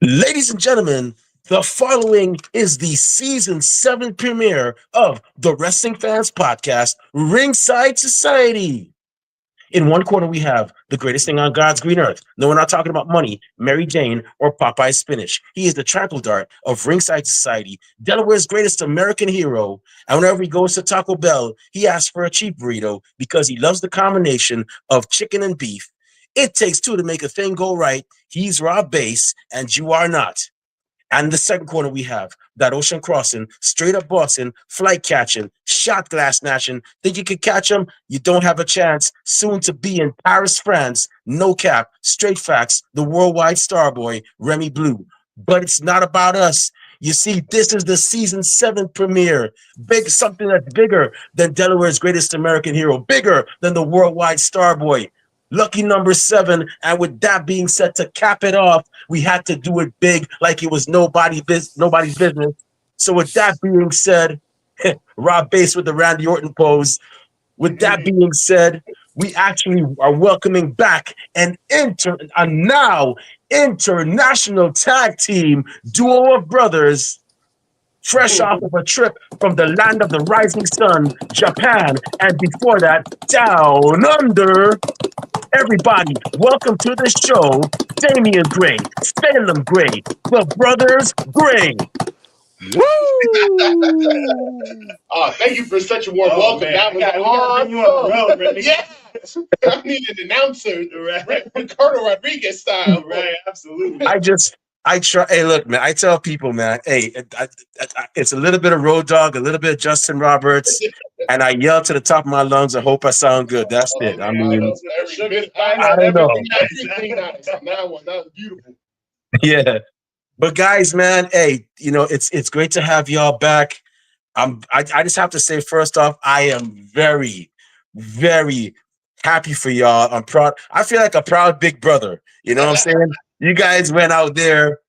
Ladies and gentlemen, the following is the season 7 premiere of the Wrestling Fans Podcast, Ringside Society. In one corner, we have the greatest thing on God's green earth. No, we're not talking about money, Mary Jane, or Popeye spinach. He is the trample dart of Ringside Society, Delaware's greatest American hero. And whenever he goes to Taco Bell, he asks for a cheap burrito because he loves the combination of chicken and beef. It takes two to make a thing go right. He's Rob Bass, and you are not. And in the second corner, we have that ocean crossing, straight up Boston, flight catching, shot glass snatching. Think you could catch him? You don't have a chance. Soon to be in Paris, France. No cap, straight facts. The worldwide star boy, Remy Blue. But it's not about us. You see, this is the season 7 premiere. Big something that's bigger than Delaware's greatest American hero, bigger than the worldwide star boy. Lucky number 7. And with that being said, to cap it off, we had to do it big, like it was nobody's business. So with that being said, Rob Bass with the Randy Orton pose. With that being said, we actually are welcoming back a now international tag team duo of brothers, fresh off of a trip from the land of the rising sun, Japan, and before that, down under. Everybody, welcome to the show, Damian Gray, Salem Gray, the Brothers Gray. Woo! Oh, thank you for such a warm welcome. Man. That was We gotta bring you on the road, Randy. Yes, I need an announcer, Ricardo Rodriguez style. Right, absolutely. I try. Hey, look, man. I tell people, man. Hey, it's a little bit of Road Dogg, a little bit of Justin Roberts, and I yell to the top of my lungs. I hope I sound good. That's it. I mean, I don't know. Everything nice. That was beautiful. Yeah, but guys, man. Hey, it's great to have y'all back. I just have to say, first off, I am very, very happy for y'all. I'm proud. I feel like a proud big brother. You know what I'm saying? You guys went out there.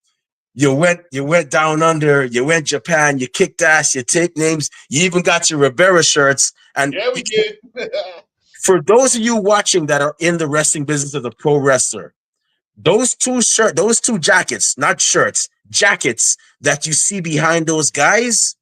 You went down under. You went Japan. You kicked ass. You take names. You even got your Ribera shirts. And Yeah, we did. for those of you watching that are in the wrestling business as a pro wrestler, those two jackets, not shirts, jackets that you see behind those guys.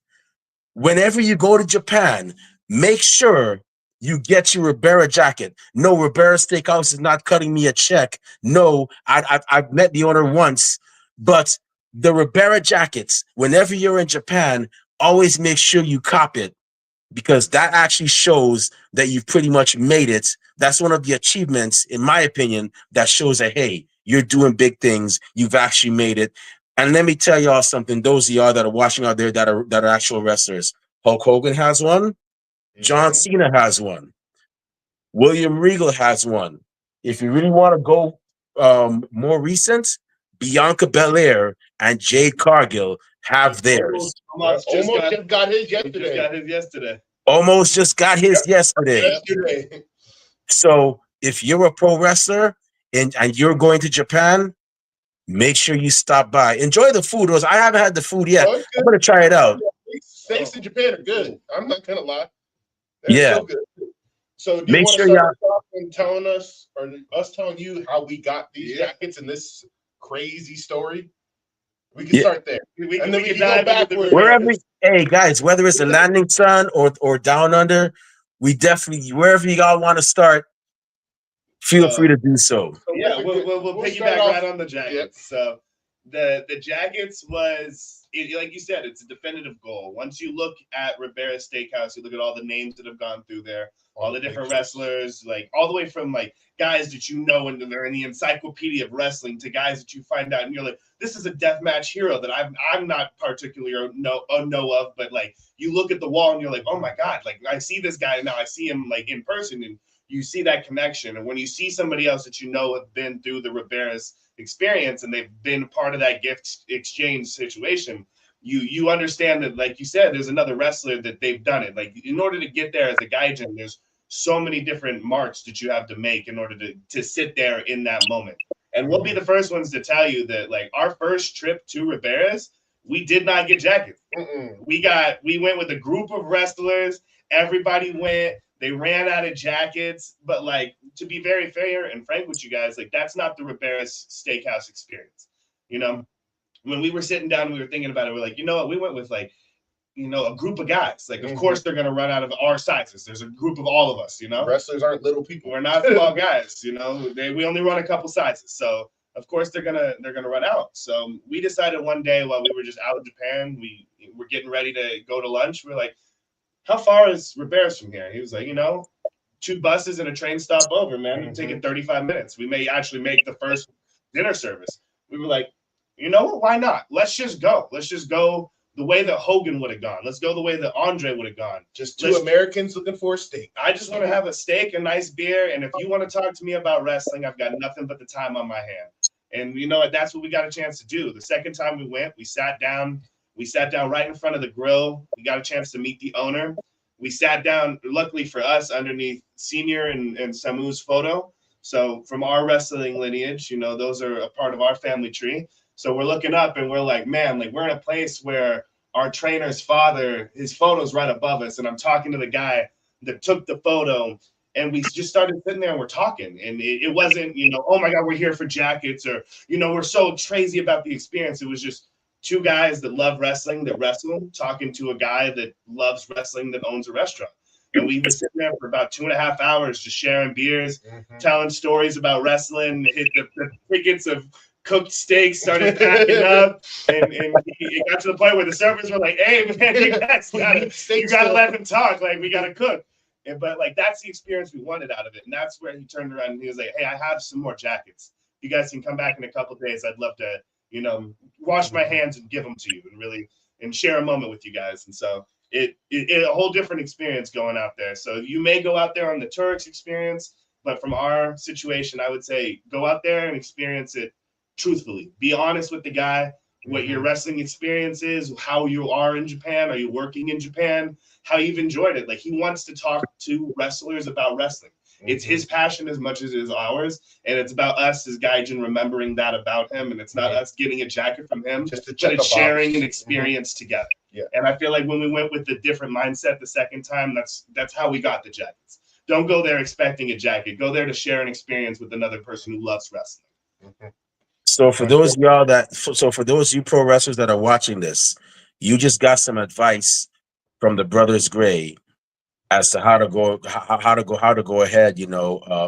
Whenever you go to Japan, make sure you get your Ribera jacket. No, Ribera Steakhouse is not cutting me a check. No, I've met the owner once, but the Ribera jackets, whenever you're in Japan, always make sure you cop it because that actually shows that you've pretty much made it. That's one of the achievements, in my opinion, that shows that, hey, you're doing big things. You've actually made it. And let me tell y'all something. Those of y'all that are watching out there that are actual wrestlers, Hulk Hogan has one. John Cena has one. William Regal has one. If you really want to go more recent, Bianca Belair and Jade Cargill have theirs. Almost just got his yesterday. Almost just got his yesterday. So if you're a pro wrestler and you're going to Japan, make sure you stop by. Enjoy the food. I haven't had the food yet. I'm going to try it out. Steaks in Japan are good. I'm not going to lie. Yeah. So good. So do you want to start off and telling us, or us telling you how we got these jackets in this crazy story? We can start there. And then we can go backwards. Hey guys, whether it's the landing sun or down under, we definitely, wherever you all want to start, feel free to do so. Yeah, we'll piggyback right on the jackets. So the jackets was, like you said, it's a definitive goal. Once you look at Ribera Steakhouse, you look at all the names that have gone through there, all the different wrestlers, like all the way from like guys that you know and they're in the encyclopedia of wrestling to guys that you find out and you're like, this is a deathmatch hero that I'm not particularly know of, but like you look at the wall and you're like, oh my god, like I see this guy now, I see him like in person, and you see that connection. And when you see somebody else that you know have been through the Ribera's experience and they've been part of that gift exchange situation, you understand that, like you said, there's another wrestler that they've done it. Like in order to get there as a gaijin, there's so many different marks that you have to make in order to sit there in that moment. And we'll be the first ones to tell you that like our first trip to Ribera's, we did not get jackets. We went with a group of wrestlers. Everybody went. They ran out of jackets, but like to be very fair and frank with you guys, like that's not the Ribera's Steakhouse experience. You know, when we were sitting down, we were thinking about it. We're like, you know what? We went with like, a group of guys. Like, of course, they're gonna run out of our sizes. There's a group of all of us. Wrestlers aren't little people. We're not small guys. We only run a couple sizes. So of course they're gonna run out. So we decided one day while we were just out in Japan, we were getting ready to go to lunch. We're like, how far is Ribera's from here? He was like, 2 buses and a train stop over, man. It'll take it 35 minutes. We may actually make the first dinner service. We were like, you know what? Why not? Let's just go. Let's just go the way that Hogan would have gone. Let's go the way that Andre would have gone. Just 2 Americans looking for a steak. I just want to have a steak, a nice beer, and if you want to talk to me about wrestling, I've got nothing but the time on my hand. And you know what? That's what we got a chance to do. The second time we went, we sat down. We sat down right in front of the grill. We got a chance to meet the owner. We sat down, luckily for us, underneath Senior and Samu's photo. So from our wrestling lineage, those are a part of our family tree. So we're looking up and we're like, man, like we're in a place where our trainer's father, his photo's right above us. And I'm talking to the guy that took the photo. And we just started sitting there and we're talking. And it wasn't, oh my God, we're here for jackets or, we're so crazy about the experience. It was just 2 guys that love wrestling, that wrestle, talking to a guy that loves wrestling, that owns a restaurant. And we were sitting there for about 2.5 hours, just sharing beers, telling stories about wrestling. The tickets of cooked steaks started packing up, and it got to the point where the servers were like, "Hey, man, you gotta let him talk. Like, we gotta cook." But like, that's the experience we wanted out of it. And that's where he turned around and he was like, "Hey, I have some more jackets. You guys can come back in a couple of days. I'd love to, wash my hands and give them to you and share a moment with you guys." And so it a whole different experience going out there. So you may go out there on the Turks experience, but from our situation, I would say go out there and experience it truthfully. Be honest with the guy, what your wrestling experience is, how you are in Japan. Are you working in Japan? How you've enjoyed it. Like, he wants to talk to wrestlers about wrestling. It's his passion as much as it is ours. And it's about us as Gaijin remembering that about him. And it's not us getting a jacket from him, but it's sharing an experience together. Yeah. And I feel like when we went with the different mindset the second time, that's how we got the jackets. Don't go there expecting a jacket. Go there to share an experience with another person who loves wrestling. So for those of y'all for those of you pro wrestlers that are watching this, you just got some advice from the Brothers Gray as to how to go ahead,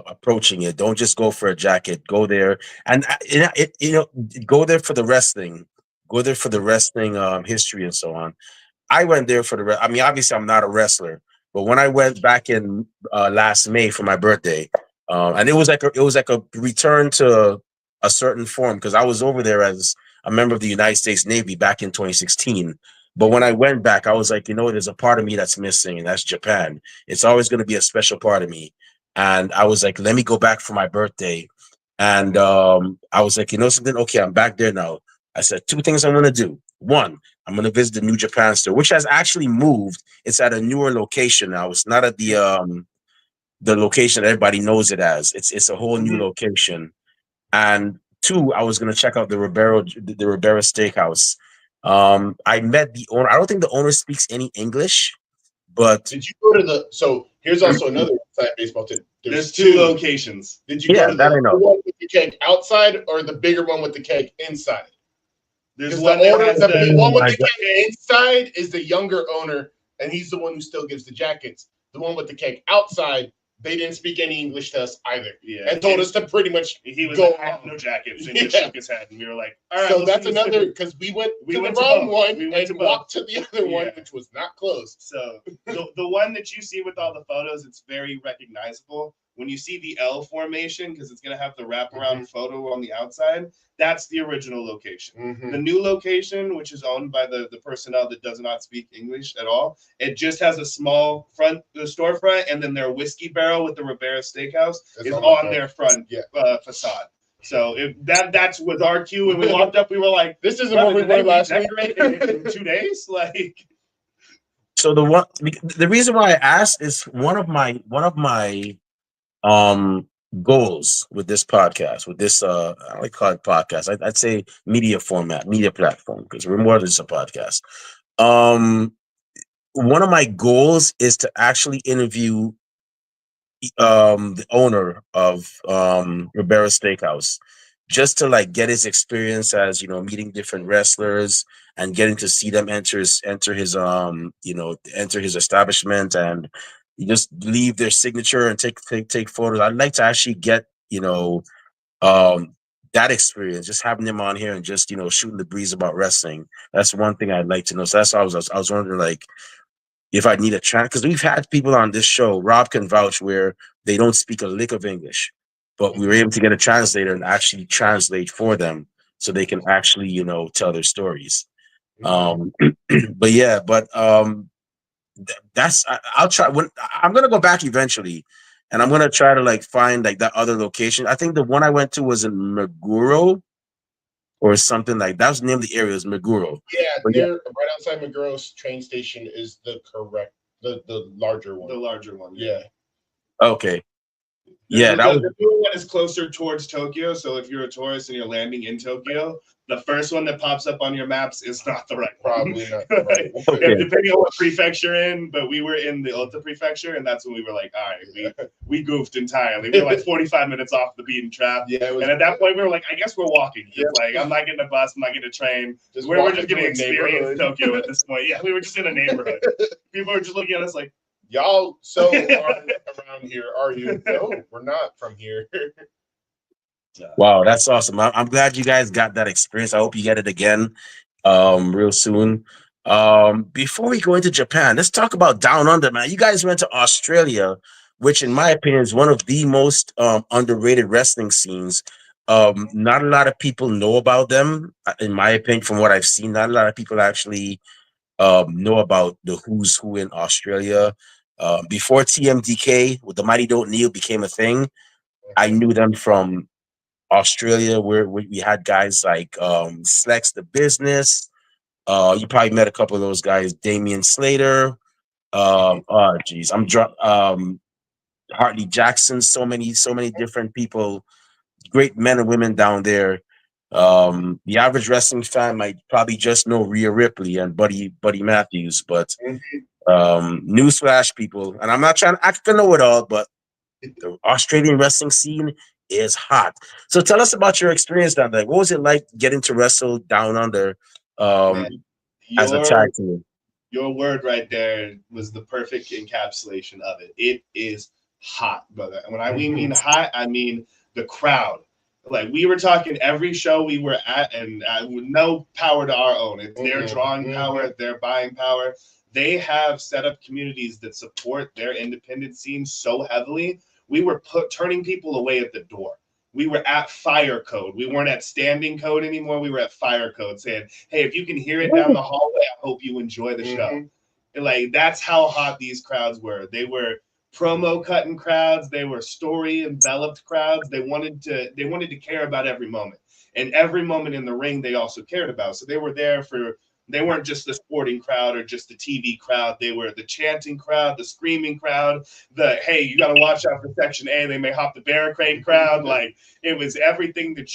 approaching it. Don't just go for a jacket. Go there and go there for the wrestling. Go there for the wrestling history and so on. I went there for the. I mean, obviously, I'm not a wrestler, but when I went back in last May for my birthday, and it was like a return to a certain form, because I was over there as a member of the United States Navy back in 2016. But when I went back, I was like, there's a part of me that's missing, and that's Japan. It's always going to be a special part of me. And I was like, let me go back for my birthday. And I was like, something? Okay, I'm back there now. I said 2 things I'm going to do. 1, I'm going to visit the New Japan store, which has actually moved. It's at a newer location now. It's not at the location that everybody knows it as. It's a whole new location. And 2, I was going to check out the Ribera Steakhouse. I met the owner. I don't think the owner speaks any English, but did you go to so here's also another inside baseball tip. There's 2 locations. Did you go to the one with the keg outside or the bigger one with the keg inside? There's one the one with the keg inside is the younger owner, and he's the one who still gives the jackets. The one with the keg outside, they didn't speak any English to us either, and told us to pretty much go no jackets, and just shook his head, and we were like, all right. So that's another, because we went to the wrong one and walked to the other one, which was not closed. So the one that you see with all the photos, it's very recognizable. When you see the L formation, because it's going to have the wraparound photo on the outside, that's the original location. The new location, which is owned by the personnel that does not speak English at all, it just has a small storefront, and then their whiskey barrel with the Ribera Steakhouse is on their front facade. So that's with our queue, and we walked up, we were like, "This isn't what we were last week." In 2 days, like. So the reason why I asked is one of my goals with this podcast, with this I like call it podcast. I'd say media platform, because we're more than just a podcast. One of my goals is to actually interview the owner of Ribera Steakhouse, just to like get his experience as meeting different wrestlers and getting to see them enter his enter his establishment, and you just leave their signature and take photos. I'd like to actually get um that experience, just having them on here and just shooting the breeze about wrestling. That's one thing I'd like to know. So that's why I was wondering, like, if I need a trans, because we've had people on this show, Rob can vouch, where they don't speak a lick of English, but we were able to get a translator and actually translate for them so they can actually, tell their stories. But yeah, I'll try when I'm gonna go back eventually, and I'm gonna try to like find like that other location. I think the one I went to was in Meguro or something like that. Was the name of the area, was Meguro. Yeah, right outside Meguro's train station is the larger one. The larger one. Yeah. Okay. Yeah, the newer one is closer towards Tokyo. So if you're a tourist and you're landing in Tokyo, the first one that pops up on your maps is not the right one. Probably not the right one. Okay. Depending on what prefecture you're in, but we were in the Ota prefecture, and that's when we were like, all right, we goofed entirely. We were like 45 minutes off the beaten track. Yeah, and at that point, we were like, I guess we're walking. Yeah. Like, I'm not getting a bus, I'm not getting a train. We're just going to experience Tokyo at this point. Yeah, we were just in a neighborhood. People were just looking at us like, y'all so aren't around here, are you? No, we're not from here. Wow, that's awesome. I'm glad you guys got that experience. I hope you get it again real soon. Before we go into Japan, let's talk about Down Under, man. You guys went to Australia, which in my opinion is one of the most underrated wrestling scenes. Not a lot of people know about them, in my opinion, from what I've seen. Not a lot of people actually know about the who's who in Australia. Before TMDK with the Mighty Don't Kneel became a thing, I knew them from Australia, where we had guys like Slex the Business. You probably met a couple of those guys, Damian Slater. Oh geez, Hartley Jackson. So many different people, great men and women down there. The average wrestling fan might probably just know Rhea Ripley and Buddy Matthews, but newsflash, people, and I'm not trying to act to know it all, but the Australian wrestling scene is hot. So tell us about your experience down there. What was it like getting to wrestle Down Under as a tag team? Your word right there was the perfect encapsulation of it. It is hot, brother. And when we mean hot, I mean the crowd. Like, we were talking every show we were at, and with no power to our own. It's their drawing power, their buying power. They have set up communities that support their independent scene so heavily. We were turning people away at the door. We were at Fire Code. We weren't at Standing Code anymore. We were at Fire Code, saying, hey, if you can hear it down the hallway, I hope you enjoy the show. And like, that's how hot these crowds were. They were promo cutting crowds. They were story enveloped crowds. They wanted to care about every moment. And every moment in the ring they also cared about. So they were there for, they weren't just the sporting crowd or just the TV crowd. They were the chanting crowd, the screaming crowd, the, hey, you got to watch out for Section A, they may hop the barricade crowd. Like, it was everything that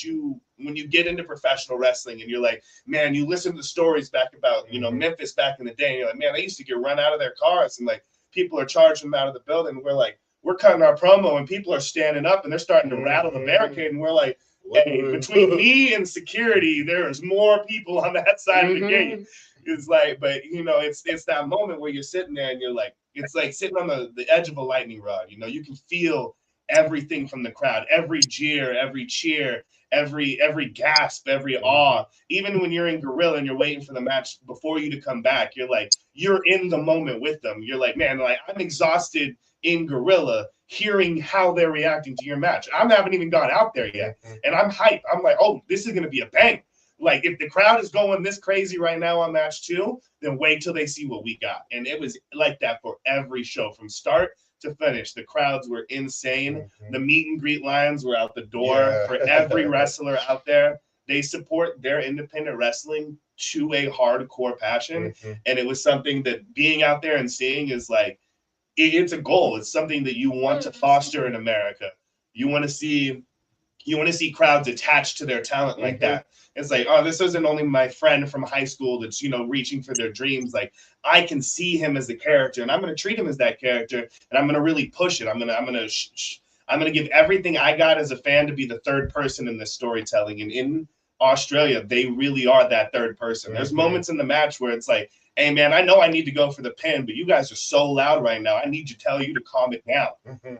when you get into professional wrestling and you're like, man, you listen to the stories back about, Memphis back in the day, and you're like, man, they used to get run out of their cars, and like, people are charging them out of the building. We're like, we're cutting our promo and people are standing up and they're starting to rattle the barricade, and we're like, hey, between me and security, there's more people on that side of the gate. It's like, but it's that moment where you're sitting there and you're like, it's like sitting on the edge of a lightning rod. You can feel everything from the crowd, every jeer, every cheer, every gasp, every awe. Even when you're in Gorilla and you're waiting for the match before you to come back, you're like, you're in the moment with them. You're like, man, like, I'm exhausted in Gorilla hearing how they're reacting to your match. I haven't even gone out there yet, and I'm hyped. I'm like, oh, this is going to be a bang. Like, if the crowd is going this crazy right now on match 2, then wait till they see what we got. And it was like that for every show from start to finish. The crowds were insane. The meet and greet lines were out the door for every wrestler out there. They support their independent wrestling to a hardcore passion. And it was something that being out there and seeing is like, it's a goal. It's something that you want to foster in America. You want to see crowds attached to their talent like that. It's like, oh, this isn't only my friend from high school that's, reaching for their dreams. Like, I can see him as a character, and I'm going to treat him as that character, and I'm going to really push it. I'm going I'm going to give everything I got as a fan to be the third person in this storytelling. And in Australia, they really are that third person. There's moments in the match where it's like, hey, man, I know I need to go for the pin, but you guys are so loud right now. I need to tell you to calm it down.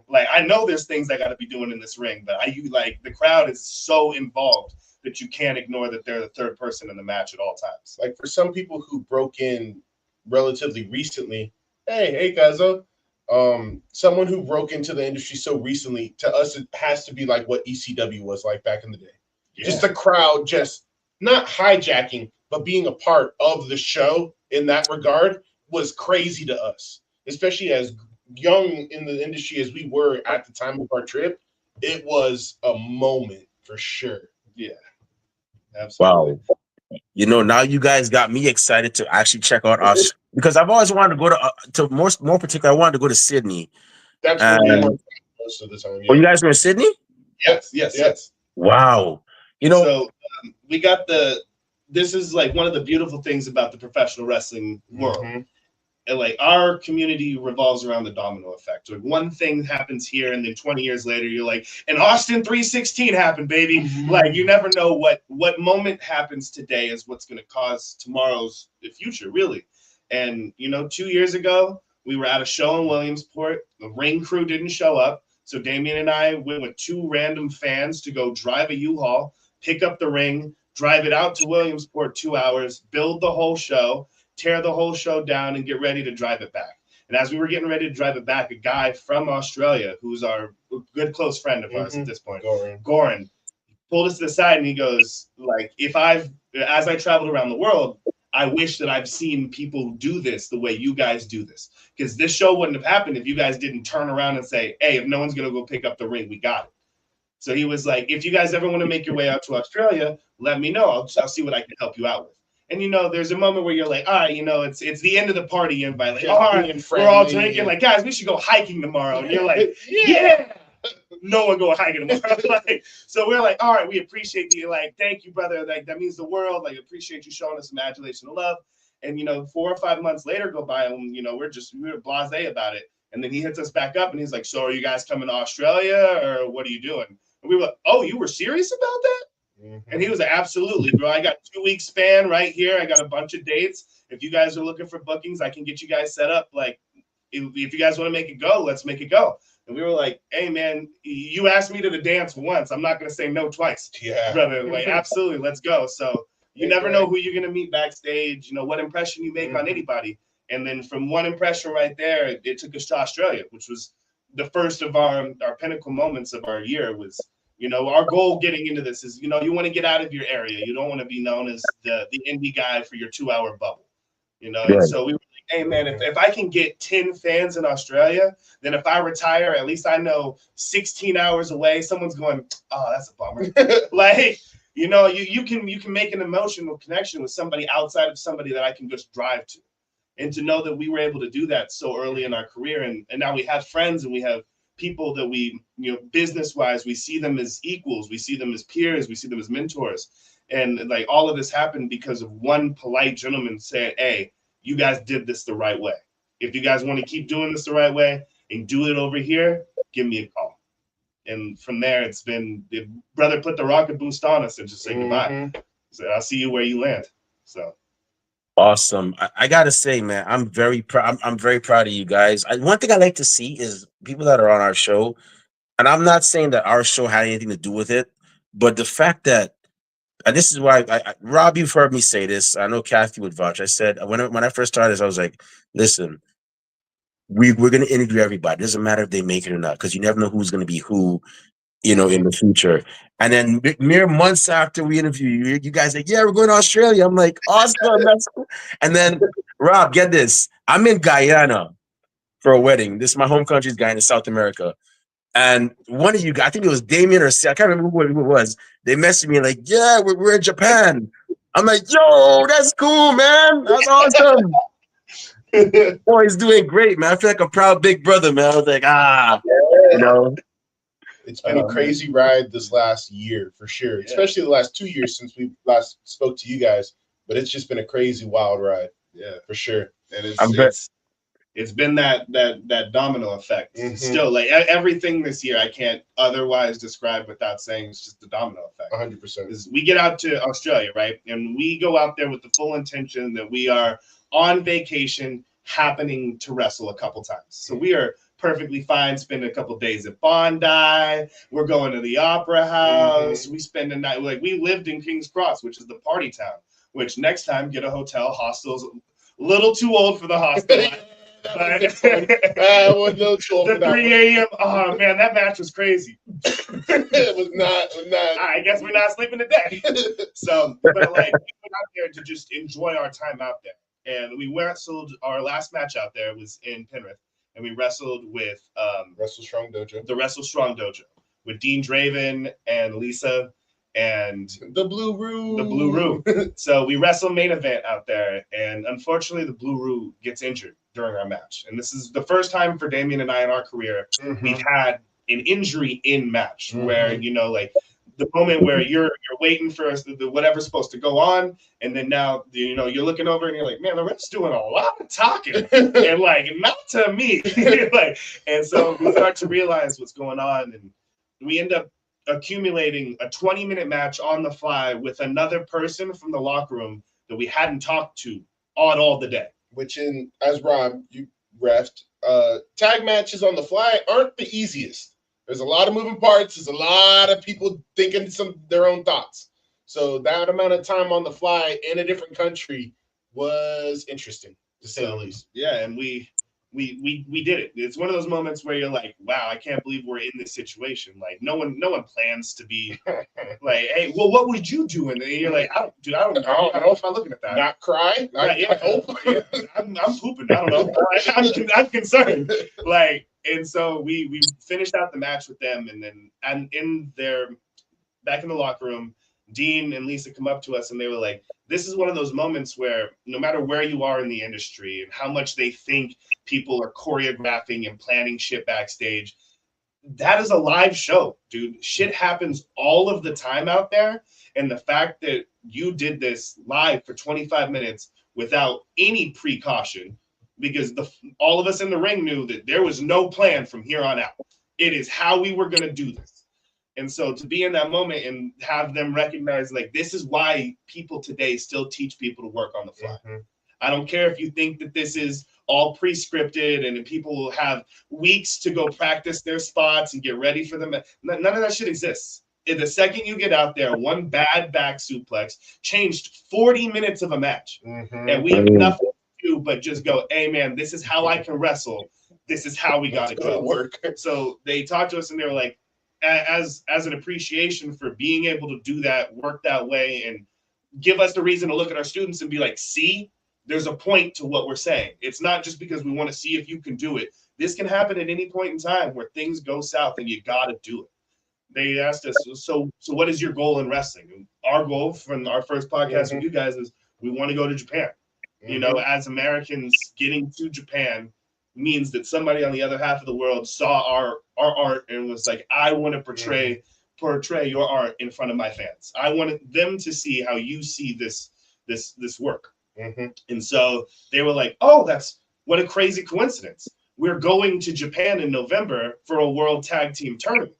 Like, I know there's things I got to be doing in this ring, but the crowd is so involved that you can't ignore that they're the third person in the match at all times. Like, for some people who broke in relatively recently, hey, Gazo, someone who broke into the industry so recently, to us, it has to be like what ECW was like back in the day. Yeah. Just the crowd just not hijacking, but being a part of the show in that regard was crazy to us, especially as young in the industry as we were at the time of our trip. It was a moment for sure. Yeah. Absolutely. Wow. You know, now you guys got me excited to actually check out us, because I've always wanted to go to more particular. I wanted to go to Sydney. That's where we went most of the time. Yeah. Oh, you guys were in Sydney? Yes. Wow. You know, so we got this is like one of the beautiful things about the professional wrestling world. And like, our community revolves around the domino effect. Like, one thing happens here, and then 20 years later, you're like, and Austin 316 happened, baby. Like, you never know what moment happens today is what's going to cause tomorrow's future, really. And, 2 years ago, we were at a show in Williamsport. The ring crew didn't show up. So Damien and I went with 2 random fans to go drive a U-Haul, pick up the ring, drive it out to Williamsport 2 hours, build the whole show, tear the whole show down, and get ready to drive it back. And as we were getting ready to drive it back, a guy from Australia, who's our good close friend of ours at this point, Goran, pulled us to the side, and he goes, like, as I traveled around the world, I wish that I've seen people do this the way you guys do this. Because this show wouldn't have happened if you guys didn't turn around and say, hey, if no one's going to go pick up the ring, we got it. So he was like, if you guys ever want to make your way out to Australia, let me know. I'll see what I can help you out with. And, there's a moment where you're like, all right, it's the end of the party invite. Like, all right, we're all drinking. Like, guys, we should go hiking tomorrow. And you're like, yeah. No one go hiking tomorrow. So we're like, all right, we appreciate you. Like, thank you, brother. Like, that means the world. Like, appreciate you showing us some adulation and love. And, 4 or 5 months later go by, and, we're blasé about it. And then he hits us back up, and he's like, so are you guys coming to Australia, or what are you doing? And we were like, oh, you were serious about that? And he was like, absolutely, bro. I got 2 week span right here. I got a bunch of dates. If you guys are looking for bookings, I can get you guys set up. Like, if you guys want to make it go, let's make it go. And we were like, hey, man, you asked me to the dance once. I'm not going to say no twice. Yeah, brother. Like, absolutely. Let's go. So you never know who you're going to meet backstage, what impression you make on anybody. And then from one impression right there, it took us to Australia, which was the first of our pinnacle moments of our year. Was, our goal getting into this is, you want to get out of your area. You don't want to be known as the indie guy for your 2 hour bubble, And so we were like, hey, man, if I can get 10 fans in Australia, then if I retire, at least I know 16 hours away, someone's going, oh, that's a bummer. Like, you can make an emotional connection with somebody outside of somebody that I can just drive to. And to know that we were able to do that so early in our career, and now we have friends, and we have people that we, business-wise, we see them as equals, we see them as peers, we see them as mentors. And like, all of this happened because of one polite gentleman saying, hey, you guys did this the right way. If you guys want to keep doing this the right way and do it over here, give me a call. And from there, it's been, the brother put the rocket boost on us and just say goodbye. So I'll see you where you land. So. Awesome. I gotta say, man, I'm very proud. I'm very proud of you guys. One thing I like to see is people that are on our show, and I'm not saying that our show had anything to do with it, but the fact that, and this is why Rob, you've heard me say this. I know Kathy would vouch. I said when I first started this, I was like, listen, we're gonna interview everybody. It doesn't matter if they make it or not, because you never know who's gonna be who, in the future. And then mere months after we interview you, you guys like, yeah, we're going to Australia. I'm like, awesome. That's cool. And then, Rob, get this. I'm in Guyana for a wedding. This is my home country, is Guyana, South America. And one of you guys, I think it was Damien or I can't remember who it was. They messaged me like, yeah, we're in Japan. I'm like, yo, that's cool, man. That's awesome. Boy, he's doing great, man. I feel like a proud big brother, man. I was like, It's been a crazy ride this last year, for sure, especially the last 2 years since we last spoke to you guys. But it's just been a crazy, wild ride. Yeah, for sure. And it's been that domino effect. Still, like everything this year, I can't otherwise describe without saying it's just the domino effect. 100%. We get out to Australia, right, and we go out there with the full intention that we are on vacation, happening to wrestle a couple times. So we are perfectly fine spending a couple days at Bondi. We're going to the Opera House. We spend a night, like we lived in King's Cross, which is the party town. Which next time get a hotel. Hostel's a little too old for the hostel. The 3 a.m. Oh man, that match was crazy. It was not. I guess we're not sleeping today. So, but like we went out there to just enjoy our time out there. And we wrestled. Our last match out there was in Penrith, and we wrestled with Wrestle Strong Dojo. The Wrestle Strong Dojo with Dean Draven and Lisa and the Blue Roo. So we wrestle main event out there, and unfortunately, the Blue Roo gets injured during our match. And this is the first time for Damien and I in our career we've had an injury in match where like the moment where you're waiting for the whatever's supposed to go on, and then now you're looking over and you're like, man, the ref's doing a lot of talking, and like not to me, like, and so we start to realize what's going on, and we end up accumulating a 20-minute match on the fly with another person from the locker room that we hadn't talked to all the day. Which as Rob, you refed, tag matches on the fly aren't the easiest. There's a lot of moving parts. There's a lot of people thinking their own thoughts. So that amount of time on the fly in a different country was interesting, to say the least. Yeah, and we did it. It's one of those moments where you're like, wow, I can't believe we're in this situation. Like no one plans to be like, hey, well, what would you do? And you're like, I don't know if I'm looking at that. Not cry. I hope. I'm pooping. I don't know. I'm concerned. Like, and so we finished out the match with them, and then back in the locker room, Dean and Lisa come up to us and they were like, this is one of those moments where no matter where you are in the industry and how much they think people are choreographing and planning shit backstage, that is a live show, dude. Shit happens all of the time out there. And the fact that you did this live for 25 minutes without any precaution, because all of us in the ring knew that there was no plan from here on out. It is how we were going to do this. And so to be in that moment and have them recognize, like, this is why people today still teach people to work on the fly. I don't care if you think that this is all pre-scripted and people will have weeks to go practice their spots and get ready for them. None of that shit exists. The second you get out there, one bad back suplex changed 40 minutes of a match. And we have nothing to do but just go, hey, man, this is how I can wrestle. This is how we got to go. Work. So they talked to us and they were like, as an appreciation for being able to do that, work that way, and give us the reason to look at our students and be like, see, there's a point to what we're saying. It's not just because we want to see if you can do it. This can happen at any point in time where things go south and you got to do it. They asked us, so what is your goal in wrestling? And our goal from our first podcast with you guys is we want to go to Japan. You know, as Americans, getting to Japan means that somebody on the other half of the world saw our art and was like, I want to portray your art in front of my fans. I wanted them to see how you see this work. And so they were like, oh, what a crazy coincidence. We're going to Japan in November for a World Tag Team Tournament.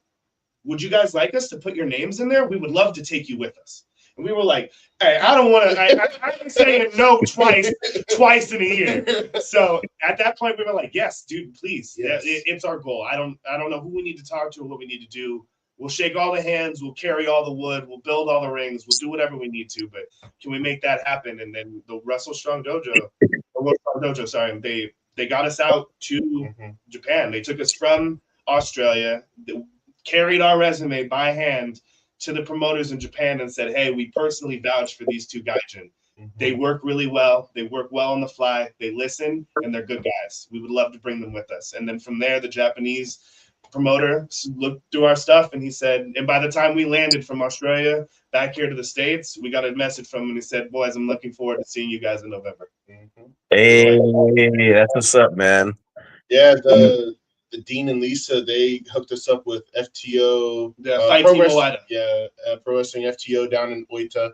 Would you guys like us to put your names in there? We would love to take you with us. And we were like, hey, I don't want to, I've been saying no twice in a year. So at that point, we were like, yes, dude, please. Yes. It's our goal. I don't know who we need to talk to or what we need to do. We'll shake all the hands. We'll carry all the wood. We'll build all the rings. We'll do whatever we need to. But can we make that happen? And then the Wrestle Strong Dojo, sorry, they got us out to Japan. They took us from Australia, carried our resume by hand to the promoters in Japan and said, hey, we personally vouch for these two gaijin. They work really well. They work well on the fly. They listen, and they're good guys. We would love to bring them with us. And then from there, the Japanese promoter looked through our stuff, and he said, and by the time we landed from Australia back here to the States, we got a message from him, and he said, boys, I'm looking forward to seeing you guys in November. Hey, that's what's up, man. Yeah, the Dean and Lisa, they hooked us up with FTO. Pro Wrestling FTO down in Oita.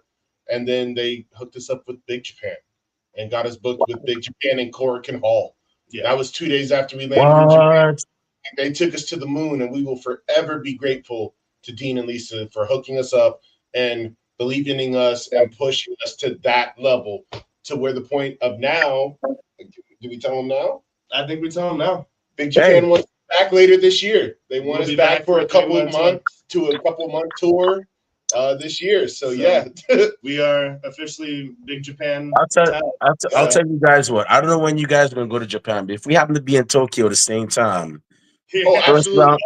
And then they hooked us up with Big Japan and got us booked with Big Japan in Korakuen Hall Yeah. That was 2 days after we landed in Japan. What? They took us to the moon, and we will forever be grateful to Dean and Lisa for hooking us up and believing in us and pushing us to that level, to where the point of now. Do we tell them now? I think we tell them now. Big Japan wants us back later this year. They want We'll us be back for a couple of 3 months months to a couple month tour this year. So yeah, we are officially Big Japan. I'll tell you guys what. I don't know when you guys are gonna go to Japan, but if we happen to be in Tokyo at the same time, oh absolutely,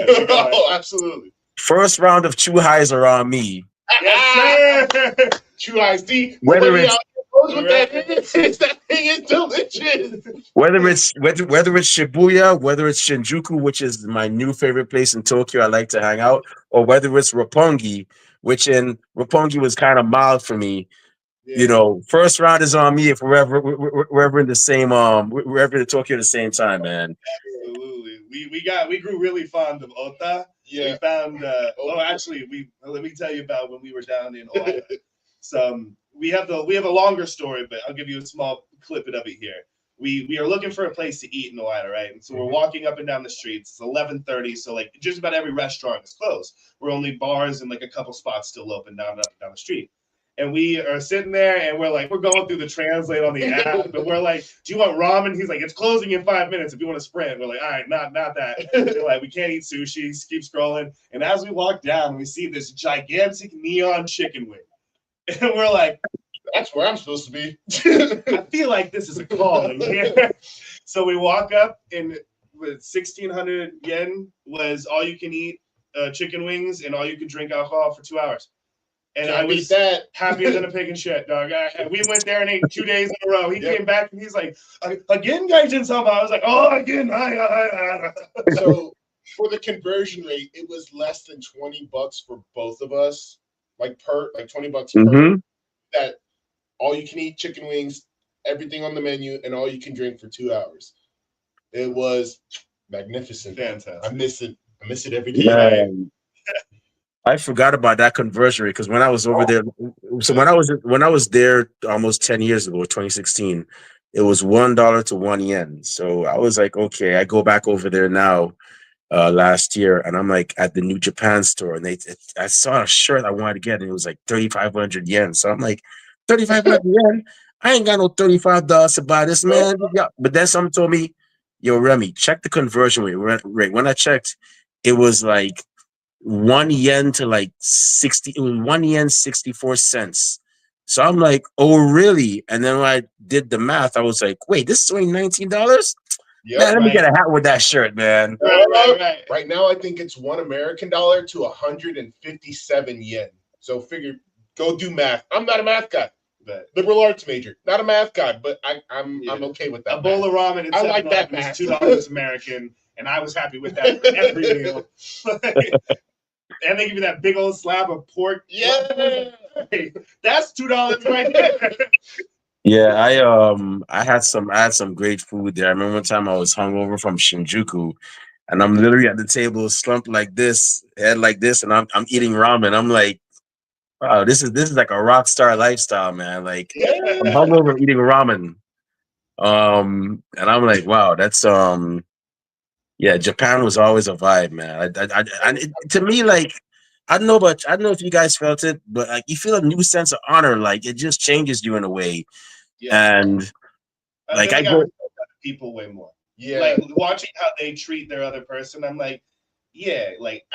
oh, absolutely. First round of Chu Highs are on me. Yes, sir. Chu Highs deep. Whether it's what that is, that thing is delicious. whether it's Shibuya, whether it's Shinjuku, which is my new favorite place in Tokyo, I like to hang out, or whether it's Roppongi, which in Roppongi was kind of mild for me. Yeah. You know, first round is on me if we're ever in the same we're ever in Tokyo at the same time, man. Absolutely. We grew really fond of Ota. Yeah. We found let me tell you about when we were down in Ota. So we have a longer story, but I'll give you a small clip of it here. We are looking for a place to eat in Ota, right? And so we're walking up and down the streets. It's 11:30, so like just about every restaurant is closed. We're only bars and like a couple spots still open down the street. And we are sitting there and we're going through the translate on the app, and we're like, do you want ramen? He's like, it's closing in 5 minutes if you want to sprint. We're like, all right, not that. We're like, we can't eat sushi. Keep scrolling. And as we walk down, we see this gigantic neon chicken wing. And we're like, that's where I'm supposed to be. I feel like this is a calling here. So we walk up, and with 1,600 yen was all you can eat chicken wings and all you can drink alcohol for 2 hours. And I was happier than a pig in shit, dog. We went there and ate 2 days in a row. He came back and he's like, again, Gaijin-sama. I was like, oh, again. So for the conversion rate, it was less than $20 for both of us, like $20 per. That all you can eat chicken wings, everything on the menu, and all you can drink for 2 hours. It was magnificent. Fantastic. I miss it every day. I forgot about that conversion rate because when I was over there, so when I was there almost 10 years ago, 2016, it was $1 to 1 yen. So I was like, okay, I go back over there now last year, and I'm like at the New Japan store, and I saw a shirt I wanted to get, and it was like 3,500 yen. So I'm like, 3,500 yen? I ain't got no $35 to buy this, man. Yeah. But then someone told me, yo, Remy, check the conversion rate. When I checked, it was like 1 yen to like 60. It was 1 yen 64 cents. So I'm like, oh really? And then when I did the math, I was like, wait, this is only $19? Yeah, let me get a hat with that shirt, man. Right. Right now, I think it's $1 American to 157 yen. So figure, go do math. I'm not a math guy. Liberal arts major, not a math guy, but I'm okay with that. A bowl of ramen. I like that math. $2 American, and I was happy with that for every meal. And they give you that big old slab of pork. Yeah, that's $2 right there. Yeah, I had some great food there. I remember one time I was hungover from Shinjuku, and I'm literally at the table slumped like this, head like this, and I'm eating ramen. I'm like, wow, this is like a rock star lifestyle, man. Like I'm hungover eating ramen. And I'm like, wow, that's yeah, Japan was always a vibe, man. To me, like, I don't know if you guys felt it, but like you feel a new sense of honor. Like it just changes you in a way. Yeah. And like I go people way more. Yeah. Like watching how they treat their other person, I'm like, yeah, like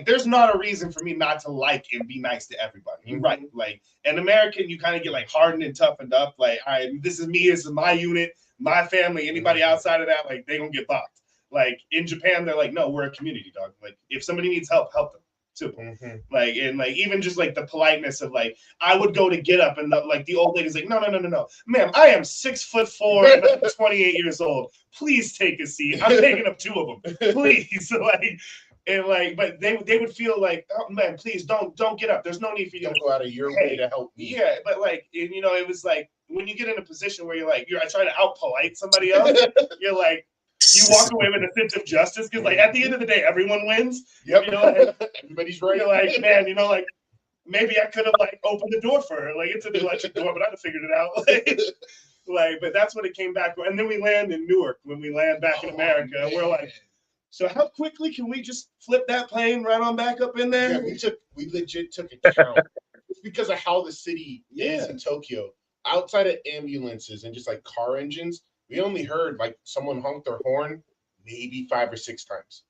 there's not a reason for me not to like and be nice to everybody. You're right. Like an American, you kind of get like hardened and toughened up. Like, this is me, this is my unit, my family. Anybody outside of that, like they gonna get fucked. Like in Japan, they're like, no, we're a community, dog. Like if somebody needs help them. Simple. Like, and like even just like the politeness of like, I would go to get up and the old lady's like, no, ma'am, I am 6'4" and I'm 28 years old. Please take a seat. I'm taking up 2 of them. Please. But they would feel like, oh man, please don't get up. There's no need for you to go out of your way to help me. Yeah, but like, and, it was like when you get in a position where you're like, I try to out polite somebody else. You're like, you walk away with a sense of justice because, like, at the end of the day, everyone wins. Yep. Everybody's right. You're like, man, like, maybe I could have like opened the door for her. Like, it's an electric door, but I'd have figured it out. Like, but that's what it came back. And then we land in Newark when we land back in America. And we're like, so how quickly can we just flip that plane right on back up in there? Yeah, we legit took a count. It's because of how the city is in Tokyo. Outside of ambulances and just like car engines, we only heard like someone honk their horn maybe 5 or 6 times.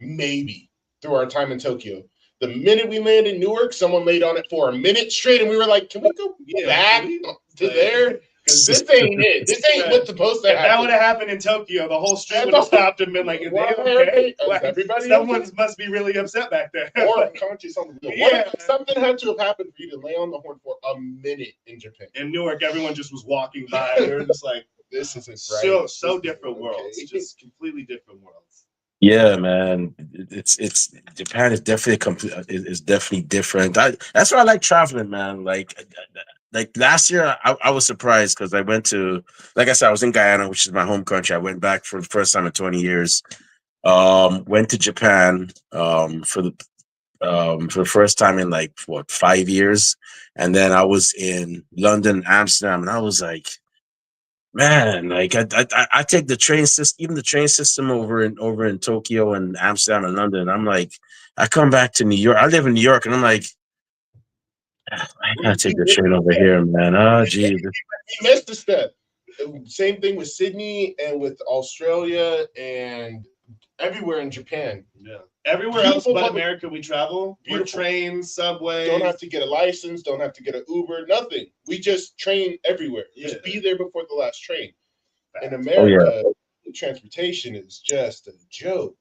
Maybe through our time in Tokyo. The minute we landed in Newark, someone laid on it for a minute straight, and we were like, can we go back to there? Because this ain't it. This ain't what's supposed to happen. That would have happened in Tokyo. The whole street would have stopped and been like, is okay? Like, everybody someone must be really upset back there. Or conscious on the wheel. Something had to have happened for you to lay on the horn for a minute in Japan. In Newark, everyone just was walking by. They were just like, this isn't right. So different worlds. Just completely different worlds. Yeah, man. It's Japan is definitely is definitely different. That's why I like traveling, man. Like last year, I was surprised because I went to, like I said, I was in Guyana, which is my home country. I went back for the first time in 20 years. Went to Japan for the first time in 5 years, and then I was in London, Amsterdam, and I was like, man, like I take the train system, even the train system over in Tokyo and Amsterdam and London. I'm like, I come back to New York. I live in New York, and I'm like, I gotta take the train over here, man. Oh, geez. He missed a step. Same thing with Sydney and with Australia and everywhere in Japan. Yeah. Everywhere else but America we travel. We're trains, subways. Don't have to get a license. Don't have to get an Uber. Nothing. We just train everywhere. Just be there before the last train. In America, transportation is just a joke.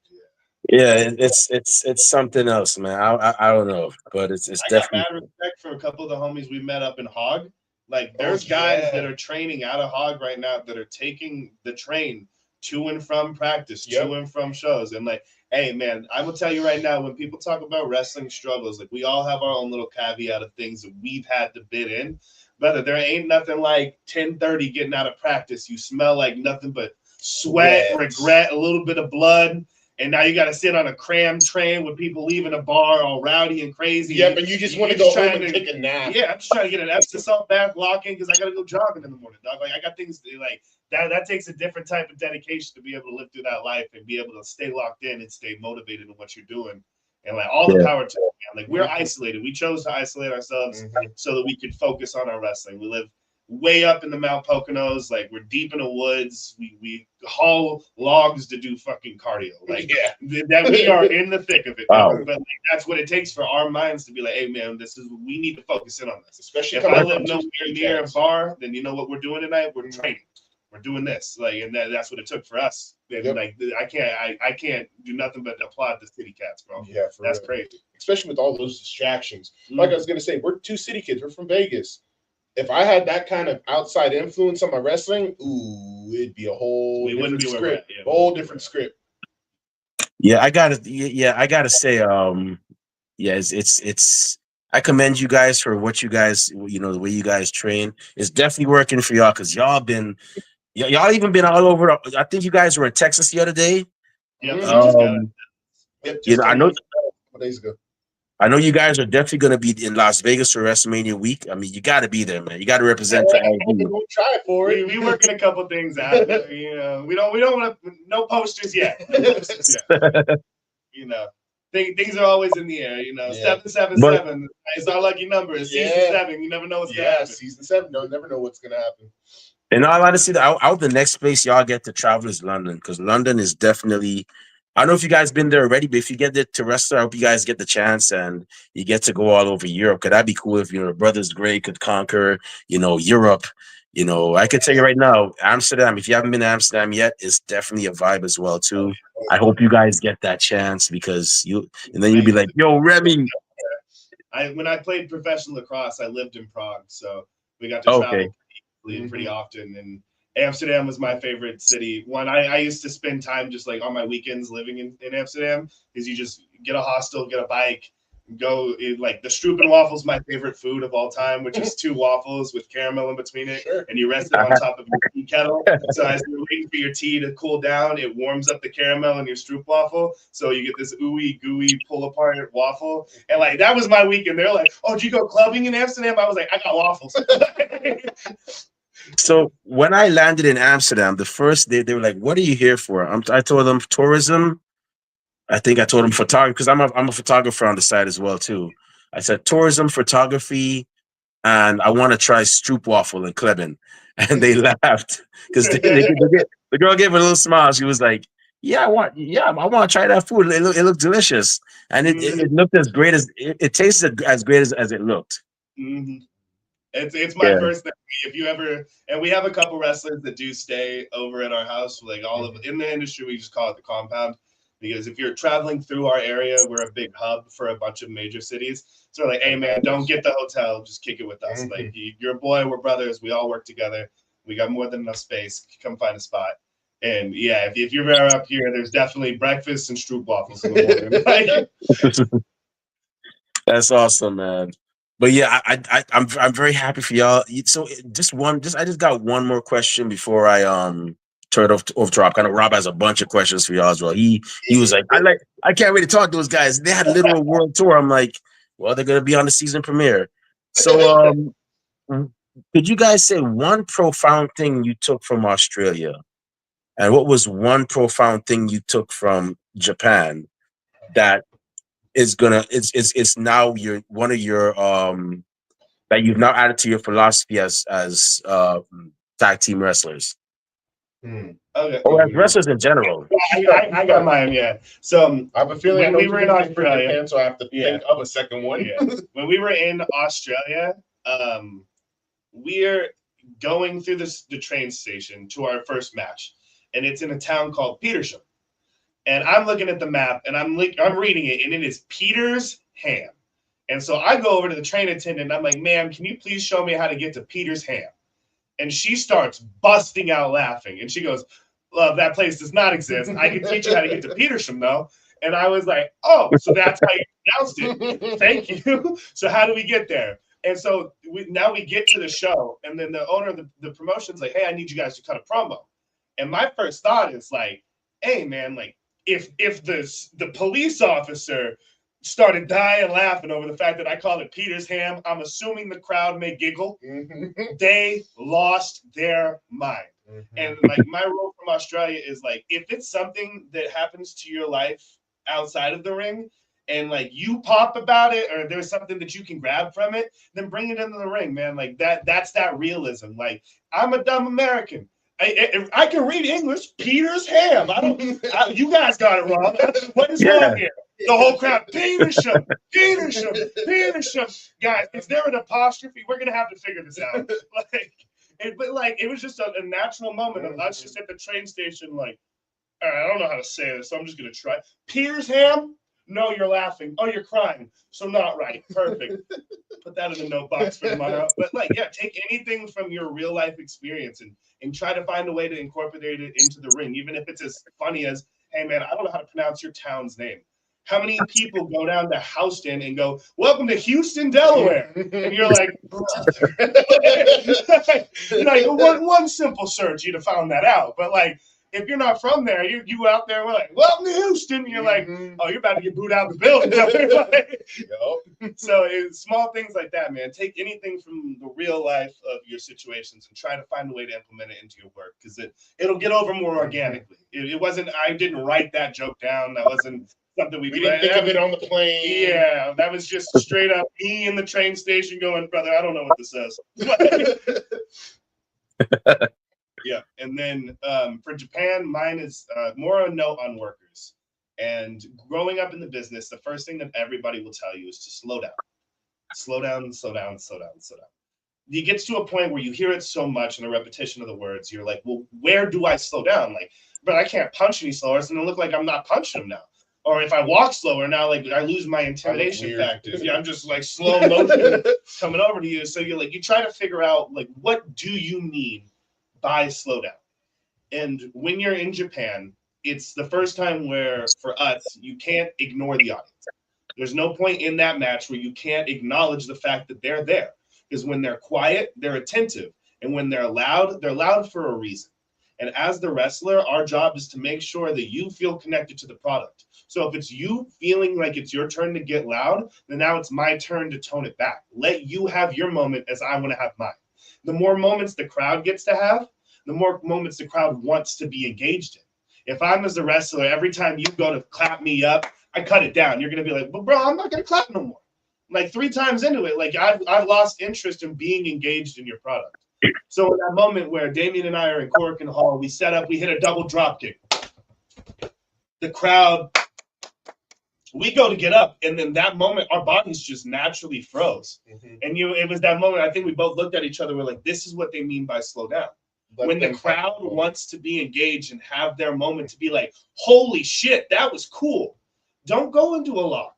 Yeah, it's something else, man. I don't know, but it's definitely. I got mad respect for a couple of the homies we met up in Hog. Like, there's guys that are training out of Hog right now that are taking the train to and from practice, to and from shows. And like, hey, man, I will tell you right now, when people talk about wrestling struggles, like, we all have our own little caveat of things that we've had to bid in. But there ain't nothing like 10:30 getting out of practice. You smell like nothing but sweat, regret, a little bit of blood. And now you got to sit on a cram train with people leaving a bar all rowdy and crazy. Yeah, but you just want to go home and take a nap. Yeah, I'm just trying to get an Epsom salt bath, lock in, because I got to go jogging in the morning, dog. Like, I got things like that. That takes a different type of dedication to be able to live through that life and be able to stay locked in and stay motivated in what you're doing. And like, all the power to it, man. Like, we're isolated. We chose to isolate ourselves so that we could focus on our wrestling. We live way up in the Mount Poconos, like, we're deep in the woods. We haul logs to do fucking cardio. Like, that we are in the thick of it. Wow. But like, that's what it takes for our minds to be like, hey, man, we need to focus in on this. Especially if I live nowhere near a bar, then you know what we're doing tonight? We're training. We're doing this. Like, and that's what it took for us. And like, I can't do nothing but applaud the City Cats, bro. Yeah, that's crazy. Especially with all those distractions. Like I was gonna say, we're 2 city kids. We're from Vegas. If I had that kind of outside influence on my wrestling, it'd be a whole different script. A whole different script. Yeah, I gotta say, it's I commend you guys for what you guys, the way you guys train. It's definitely working for y'all, because y'all even been all over. I think you guys were in Texas the other day. Yeah, I know. A couple days ago. I know you guys are definitely going to be in Las Vegas for WrestleMania week. I mean, you got to be there, man. You got to represent for LV. We'll try for it. We working a couple things out. We don't want to, no posters yet. Things are always in the air. 777 is our lucky number. It's season 7. You never know what's going to happen. Season 7. You never know what's going to happen. And all honesty, out the next place y'all get to travel is London, because London is definitely. I don't know if you guys been there already, but if you get there to wrestle, I hope you guys get the chance and you get to go all over Europe. Cause that'd be cool if Brothers Gray could conquer, Europe. I could tell you right now, Amsterdam. If you haven't been to Amsterdam yet, it's definitely a vibe as well too. I hope you guys get that chance, because and then you'll be like, "Yo, Remy." When I played professional lacrosse, I lived in Prague, so we got to travel pretty often. And Amsterdam was my favorite city. I used to spend time just like on my weekends living in Amsterdam, because you just get a hostel, get a bike, go like the Stroop waffles, my favorite food of all time, which is 2 waffles with caramel in between it, and you rest it on top of your tea kettle. So as you're waiting for your tea to cool down, it warms up the caramel in your Stroop waffle, so you get this ooey gooey pull apart waffle. And like, that was my weekend. They're like, "Oh, did you go clubbing in Amsterdam?" I was like, "I got waffles." So when I landed in Amsterdam, the first day they were like, "What are you here for?" I told them tourism. I think I told them photography because I'm a photographer on the side as well too. I said tourism, photography, and I want to try stroopwafel in Kleben. And they laughed because the girl gave a little smile. She was like, "Yeah, I want to try that food. It looked delicious, and it looked as great as it tasted as great as it looked." Mm-hmm. It's my Yeah. first thing. If you ever, and we have a couple wrestlers that do stay over at our house, like all of in the industry, we just call it the compound. Because if you're traveling through our area, we're a big hub for a bunch of major cities. So like, hey man, don't get the hotel, just kick it with us. Like you're a boy, we're brothers, we all work together. We got more than enough space. Come find a spot. And yeah, if you're ever up here, there's definitely breakfast and stroopwafels in the morning. That's awesome, man. But yeah, I'm very happy for y'all. So I just got one more question before I turn it off to Rob. Kind of Rob has a bunch of questions for y'all as well. He was like, I can't wait to talk to those guys. They had a literal world tour. I'm like, well, they're gonna be on the season premiere. So could you guys say one profound thing you took from Australia? And what was one profound thing you took from Japan that is gonna it's now your one of your that you've now added to your philosophy as tag team wrestlers Okay. or as wrestlers in general? I got mine. Yeah. So I have a feeling when we were in Australia, Japan, so I have to think of a second one. Yeah. When we were in Australia, we're going through the train station to our first match, and it's in a town called Petersham. And I'm looking at the map, and I'm reading it, and it is Peter's Ham. And so I go over to the train attendant, and I'm like, "Ma'am, can you please show me how to get to Peter's Ham?" And she starts busting out laughing, and she goes, "Love, that place does not exist. I can teach you how to get to Petersham, though." And I was like, "Oh, so that's how you pronounced it. Thank you." So how do we get there? And so now we get to the show, and then the owner of the promotion's like, "Hey, I need you guys to cut a promo." And my first thought is like, "Hey, man, like if the police officer started dying laughing over the fact that I called it Peter's Ham, I'm assuming the crowd may giggle." They lost their mind. And like my rule from Australia is like, if it's something that happens to your life outside of the ring and like you pop about it or there's something that you can grab from it, then bring it into the ring, man. Like that's that realism. Like I'm a dumb American. I can read English. Peter's Ham. You guys got it wrong. What is wrong here? The whole crowd, Petersham. Guys, is there an apostrophe? We're gonna have to figure this out. But it was just a natural moment of us just at the train station, like, all right, I don't know how to say this, so I'm just gonna try. Peter's Ham? No, you're laughing. Oh, you're crying. So not right. Perfect. Put that in the note box for tomorrow. But take anything from your real life experience and try to find a way to incorporate it into the ring, even if it's as funny as, "Hey man, I don't know how to pronounce your town's name." How many people go down to Houston and go, "Welcome to Houston, Delaware," and you're like, one simple search you'd have found that out. But if you're not from there, you out there, we're like, "Welcome to Houston," and you're like, "Oh, you're about to get booed out of the building." So it's small things like that, man. Take anything from the real life of your situations and try to find a way to implement it into your work because it'll get over more organically. It wasn't. I didn't write that joke down. That wasn't something we didn't think of it on the plane. Yeah, that was just straight up me in the train station going, "Brother, I don't know what this says." Yeah, and then for Japan, mine is more a note on workers. And growing up in the business, the first thing that everybody will tell you is to slow down. Slow down, slow down, slow down, slow down. It gets to a point where you hear it so much in a repetition of the words, you're like, well, where do I slow down? But I can't punch any slower. It's going to look like I'm not punching him now. Or if I walk slower now, I lose my intimidation factors. Yeah, I'm just slow motion coming over to you. So you try to figure out what do you mean by slow down? And when you're in Japan, it's the first time where for us, you can't ignore the audience. There's no point in that match where you can't acknowledge the fact that they're there. Because when they're quiet, they're attentive. And when they're loud for a reason. And as the wrestler, our job is to make sure that you feel connected to the product. So if it's you feeling like it's your turn to get loud, then now it's my turn to tone it back. Let you have your moment as I want to have mine. The more moments the crowd gets to have, the more moments the crowd wants to be engaged in. If I'm as a wrestler, every time you go to clap me up, I cut it down. You're going to be like, but bro, I'm not going to clap no more. Like 3 times into it, like I've lost interest in being engaged in your product. So in that moment where Damian and I are in Korakuen Hall, we set up, we hit a double drop kick. The crowd, we go to get up, and then that moment, our bodies just naturally froze. Mm-hmm. And it was that moment, I think we both looked at each other, we're like, this is what they mean by slow down. When the crowd wants to be engaged and have their moment to be like, holy shit, that was cool. Don't go into a lock.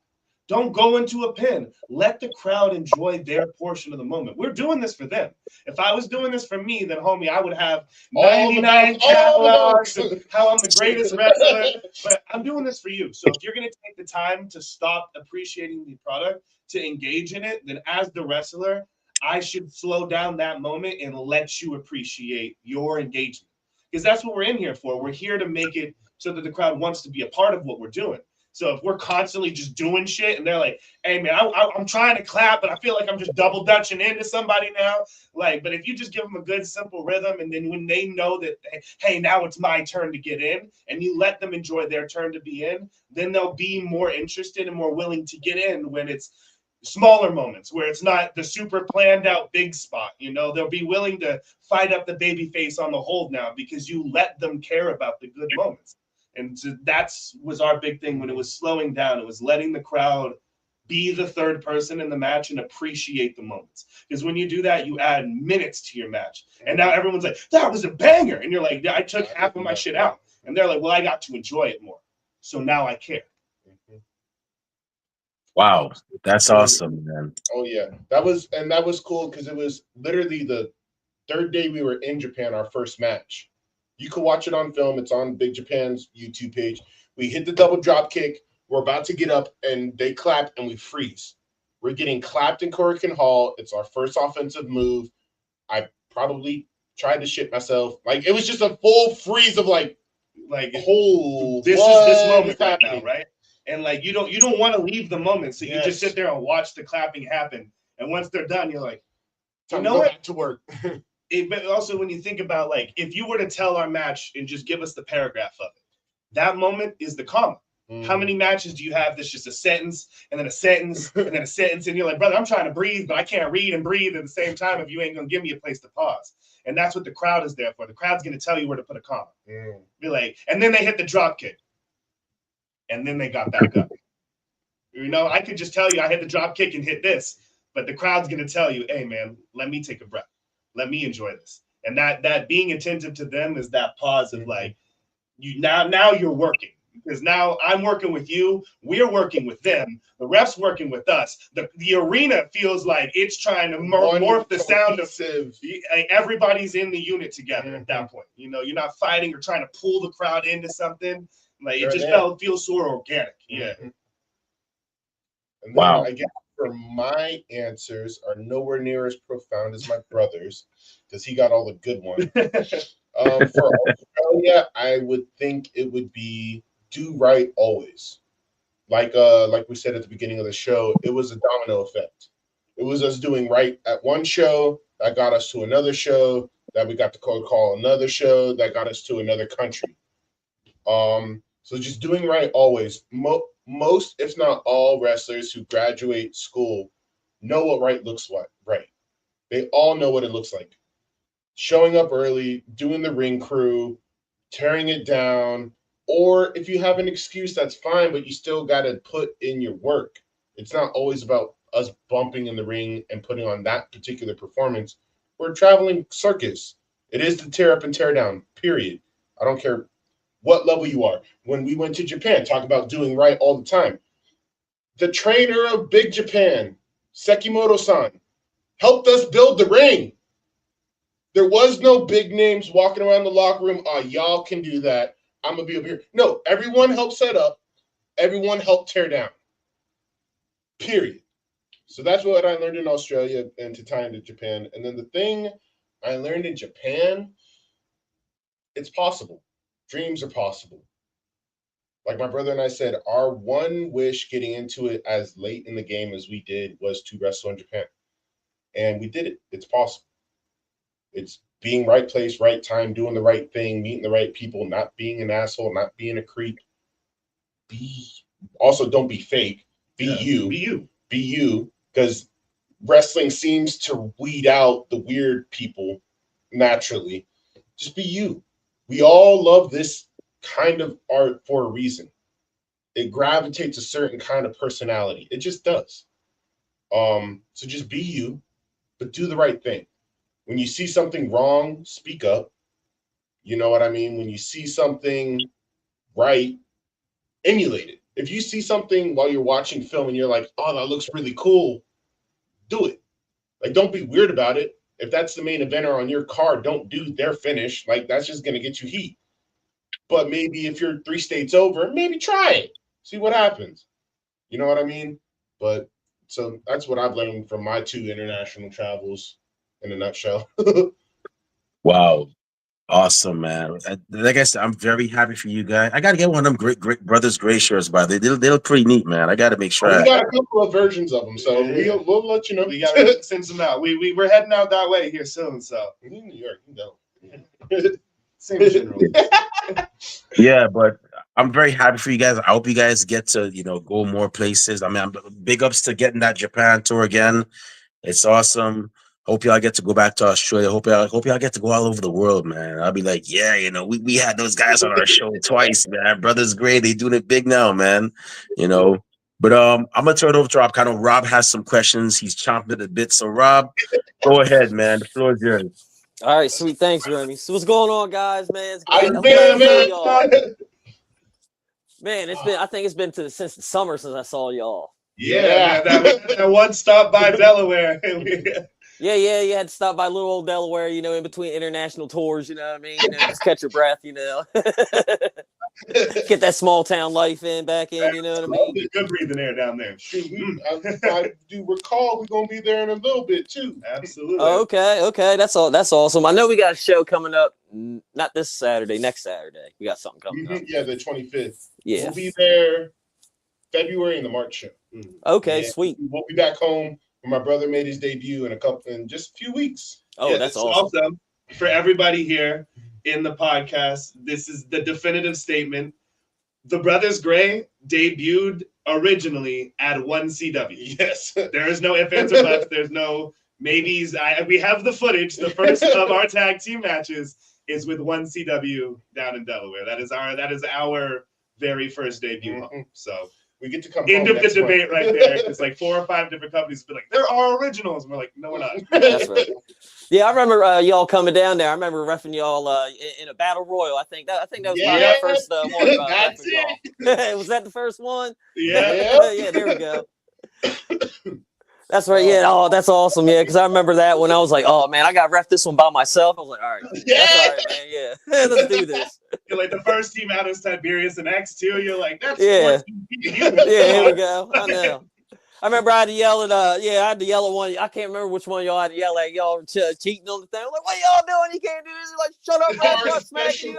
Don't go into a pin. Let the crowd enjoy their portion of the moment. We're doing this for them. If I was doing this for me, then homie, I would have 99 catalogs of how I'm the greatest wrestler. But I'm doing this for you. So if you're going to take the time to stop appreciating the product, to engage in it, then as the wrestler, I should slow down that moment and let you appreciate your engagement. Because that's what we're in here for. We're here to make it so that the crowd wants to be a part of what we're doing. So if we're constantly just doing shit and they're like, hey, man, I'm trying to clap, but I feel like I'm just double dutching into somebody now. Like, but if you just give them a good, simple rhythm, and then when they know that, hey, now it's my turn to get in, and you let them enjoy their turn to be in, then they'll be more interested and more willing to get in when it's smaller moments where it's not the super planned out big spot. You know, they'll be willing to fight up the baby face on the hold now because you let them care about the good moments. And so that's was our big thing when it was slowing down. It was letting the crowd be the third person in the match and appreciate the moments. Because when you do that, you add minutes to your match. And now everyone's like, that was a banger. And you're like, I took half of my shit out. And they're like, well, I got to enjoy it more. So now I care. Wow, that's awesome, man. Oh yeah, that was cool because it was literally the third day we were in Japan, our first match. You can watch it on film. It's on Big Japan's YouTube page. We hit the double drop kick. We're about to get up, and they clap, and we freeze. We're getting clapped in Korakuen Hall. It's our first offensive move. I probably tried to shit myself. Like, it was just a full freeze of like whole. This is this moment right now, right? And like you don't want to leave the moment, so you just sit there and watch the clapping happen. And once they're done, you're like, you know what? Back to work. But also when you think about, like, if you were to tell our match and just give us the paragraph of it, that moment is the comma. How many matches do you have that's just a sentence and then a sentence and then a sentence, and you're like, brother, I'm trying to breathe, but I can't read and breathe at the same time if you ain't gonna give me a place to pause. And that's what the crowd is there for. The crowd's gonna tell you where to put a comma. Be like, and then they hit the drop kick, and then they got back up. You know, I could just tell you I hit the drop kick and hit this, but the crowd's gonna tell you, hey man, let me take a breath. Let me enjoy this. And that being attentive to them is that pause of like, you now you're working. Because now I'm working with you, we're working with them, the ref's working with us. The arena feels like it's trying to morph the sound of everybody's in the unit together at that point. You know, you're not fighting or trying to pull the crowd into something. Like it just feels so organic. Yeah. And then I guess for my answers are nowhere near as profound as my brother's because he got all the good ones. For Australia, I would think it would be do right always. Like we said at the beginning of the show, it was a domino effect. It was us doing right at one show that got us to another show, that we got to call another show that got us to another country. So just doing right always. Most, if not all, wrestlers who graduate school know what right looks like. Right, they all know what it looks like. Showing up early, doing the ring crew, tearing it down, or if you have an excuse, that's fine, but you still got to put in your work. It's not always about us bumping in the ring and putting on that particular performance. We're a traveling circus. It is to tear up and tear down, period. I don't care what level you are. When we went to Japan, talk about doing right all the time. The trainer of Big Japan, Sekimoto-san, helped us build the ring. There was no big names walking around the locker room. Oh, y'all can do that. I'm going to be over here. No, everyone helped set up. Everyone helped tear down. Period. So that's what I learned in Australia and to tie into Japan. And then the thing I learned in Japan, it's possible. Dreams are possible. Like my brother and I said, our one wish getting into it as late in the game as we did was to wrestle in Japan. And we did it. It's possible. It's being right place, right time, doing the right thing, meeting the right people, not being an asshole, not being a creep. Also, don't be fake. Be you. Be you. Be you. Because wrestling seems to weed out the weird people naturally. Just be you. We all love this kind of art for a reason. It gravitates a certain kind of personality. It just does. So just be you, but do the right thing. When you see something wrong, speak up. You know what I mean? When you see something right, emulate it. If you see something while you're watching film and you're like, oh, that looks really cool, do it. Like, don't be weird about it. If that's the main eventer on your card, don't do their finish. Like, that's just going to get you heat. But maybe if you're 3 states over, maybe try it. See what happens. You know what I mean? But so that's what I've learned from my 2 international travels in a nutshell. Wow. Awesome, man. Like I said, I'm very happy for you guys. I got to get one of them great Brothers Gray shirts, by the way. They look pretty neat, man. I got to make sure. We got a couple of versions of them, so we'll let you know. We got to send some out. We're heading out that way here soon, so. In New York, you know. Same general. Yeah, but I'm very happy for you guys. I hope you guys get to, go more places. I mean, big ups to getting that Japan tour again. It's awesome. Hope y'all get to go back to Australia. Hope y'all get to go all over the world, man. I'll be like, yeah, we had those guys on our show twice, man. Brothers Gray, they doing it big now, man. But I'm gonna turn it over to Rob. Kind of Rob has some questions. He's chomping at the bit. So Rob, go ahead, man. The floor is yours. All right, sweet. Thanks, Remy. So what's going on, guys, man? Man, I think it's been since the summer since I saw y'all. Yeah. That one stop by Delaware. Yeah, you had to stop by little old Delaware, in between international tours, you know what I mean? Just catch your breath, Get that small town life back in, you know what I mean? Good breathing air down there. I do recall we're going to be there in a little bit, too. Absolutely. Okay. That's awesome. I know we got a show coming up, not this Saturday, next Saturday. We got something coming up. Yeah, the 25th. Yeah. We'll be there February in the March show. Okay, sweet. We'll be back home. My brother made his debut in just a few weeks. Oh, that's awesome. For everybody here in the podcast, this is the definitive statement. The Brothers Gray debuted originally at 1CW. Yes. There is no ifs, ands, or buts. There's no maybes. We have the footage. The first of our tag team matches is with 1CW down in Delaware. That is our very first debut home. So we get to come end of the debate right there. It's like 4 or 5 different companies be like, there are originals. And we're like, no, we're not. That's right. Yeah, I remember y'all coming down there. I remember reffing y'all in a battle royal. I think that was my first one. That's it. Was that the first one? Yeah. Yeah, there we go. That's right. Yeah. Oh, that's awesome. Yeah, because I remember that when I was like, oh man, I got ref this one by myself. I was like, all right, that's all right, man. Yeah, let's do this. You're like the first team out is Tiberius and X2. You're like, that's yeah, here we go. I know. I remember I had to yell at one. I can't remember which one y'all had to yell at. Y'all were cheating on the thing. I'm like, what y'all doing? You can't do this. Like, shut up, ref. I'll smack you.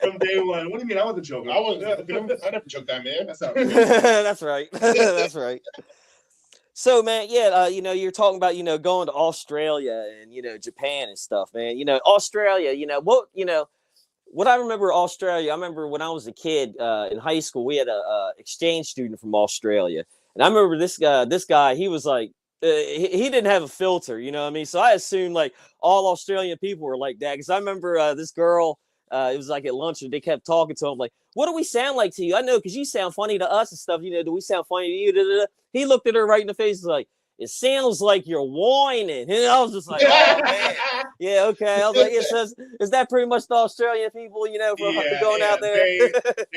From day one. What do you mean? I wasn't joking. I never joked that, man. That's not That's right. That's right. So, man, you're talking about, going to Australia and, Japan and stuff, man. Australia, what I remember Australia, I remember when I was a kid in high school, we had a exchange student from Australia. And I remember this guy, he was like, he didn't have a filter, you know what I mean? So I assumed like all Australian people were like that. Because I remember this girl, it was like at lunch and they kept talking to him like, what do we sound like to you? I know because you sound funny to us and stuff. Do we sound funny to you? Da-da-da. He looked at her right in the face and was like, it sounds like you're whining. And I was just like, oh, man. Yeah, okay. I was like, is that pretty much the Australian people, going out there?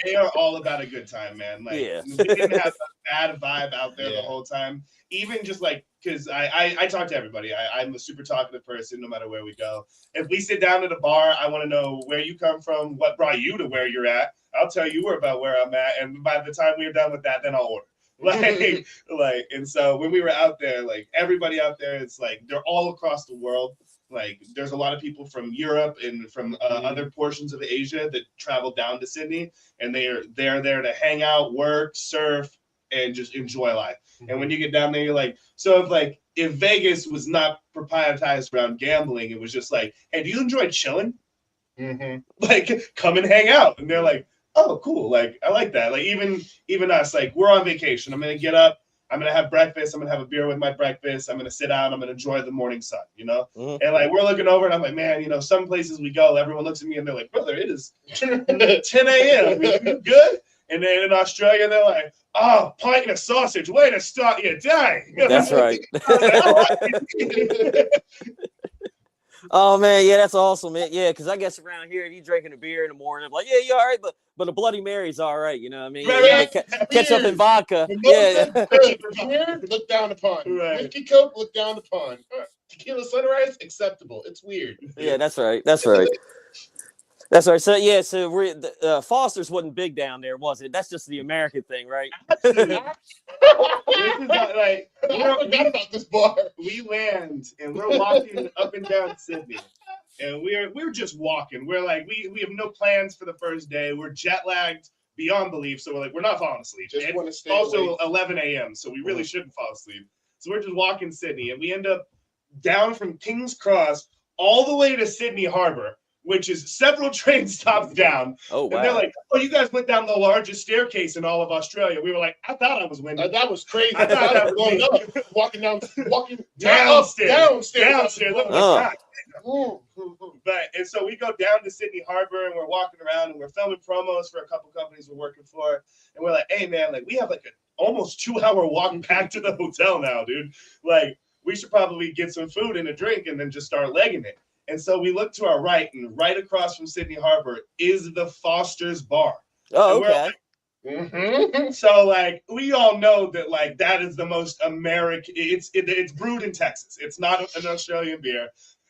They are all about a good time, man. Like, we didn't have a bad vibe out there the whole time. Even just like, because I talk to everybody. I'm a super talkative person no matter where we go. If we sit down at a bar, I want to know where you come from, what brought you to where you're at. I'll tell you about where I'm at. And by the time we're done with that, then I'll order. And so when we were out there, like everybody out there, it's like they're all across the world. Like there's a lot of people from Europe and from other portions of Asia that travel down to Sydney, and they're there to hang out, work, surf, and just enjoy life. And when you get down there, you're like, so if like if Vegas was not proprietized around gambling, it was just like, hey, do you enjoy chilling? Mm-hmm. Like, come and hang out. And they're like, oh, cool. Like, I like that. Like, even us, like, we're on vacation. I'm gonna get up. I'm gonna have breakfast. I'm gonna have a beer with my breakfast. I'm gonna sit down. I'm gonna enjoy the morning sun. You know. Mm-hmm. And like we're looking over, and I'm like, man, you know, some places we go, everyone looks at me and they're like, brother, it is 10 a.m. You good? And then in Australia, they're like, oh, pint of sausage, way to start your day. That's right. Oh man, yeah, that's awesome, man. Yeah, because I guess around here, if you drinking a beer in the morning, I'm like, yeah, you all right, but a Bloody Mary's all right, you know what I mean? Right, Yeah, catch up in vodka. Yeah. Yeah. Beer, look down upon. Right. Whiskey Coke, look down upon. Tequila Sunrise, acceptable. It's weird. Yeah, that's right. That's right. That's right. So yeah, so we're Foster's wasn't big down there, was it? That's just the American thing, right? This is like I forgot about this bar. we land and we're walking up and down Sydney, and we're just walking. We're like we have no plans for the first day. We're jet lagged beyond belief, so we're like we're not falling asleep. Just want to stay Also awake. 11 a.m., so we really shouldn't fall asleep. So we're just walking Sydney, and we end up down from King's Cross all the way to Sydney Harbor, which is several train stops down. Oh wow. And they're like, oh, you guys went down the largest staircase in all of Australia. We were like, I thought I was winning. That was crazy. I thought that was going up, walking Downstairs. downstairs. Look at Oh. that. And so we go down to Sydney Harbor and we're walking around and we're filming promos for a couple companies we're working for. And we're like, hey man, like we have like an almost 2-hour walk back to the hotel now, dude. Like we should probably get some food and a drink and then just start legging it. And so we look to our right, and right across from Sydney Harbor is the Foster's Bar. Oh, And okay. So like we all know that like that is the most American. It's brewed in Texas. It's not an Australian beer.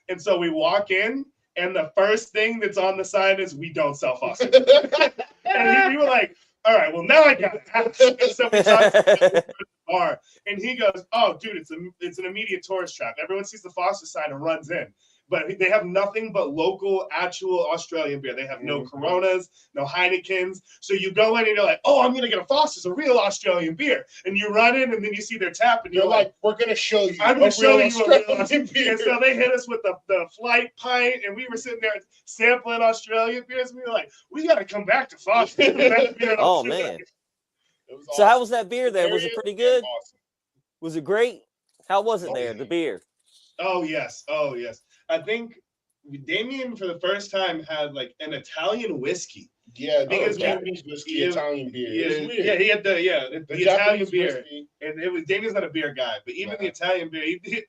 And so we walk in, and the first thing that's on the sign is we don't sell Foster. And we were like, all right, well now I got it. And so we talked to the bar, and he goes, oh dude, it's an immediate tourist trap. Everyone sees the Foster sign and runs in. But they have nothing but local, actual Australian beer. They have no Coronas, no Heinekens. So you go in and you're like, oh, I'm going to get a Foster's, a real Australian beer. And you run in and then you see their tap and You're like, we're going to show you. I'm going to show you a real Australian beer. And so they hit us with the flight pint, and we were sitting there sampling Australian beers. And we were like, we got to come back to Foster's. Oh man. So how was that beer there? Was it pretty good? Awesome. Was it great? How was it there, the beer? Oh, yes. Oh, yes. I think Damien, for the first time, had like an Italian whiskey. Yeah, Because Japanese whiskey, Italian beer. It was weird. Yeah, he had the Italian Japanese beer. whiskey. And it was Damien's not a beer guy, but even the Italian beer, he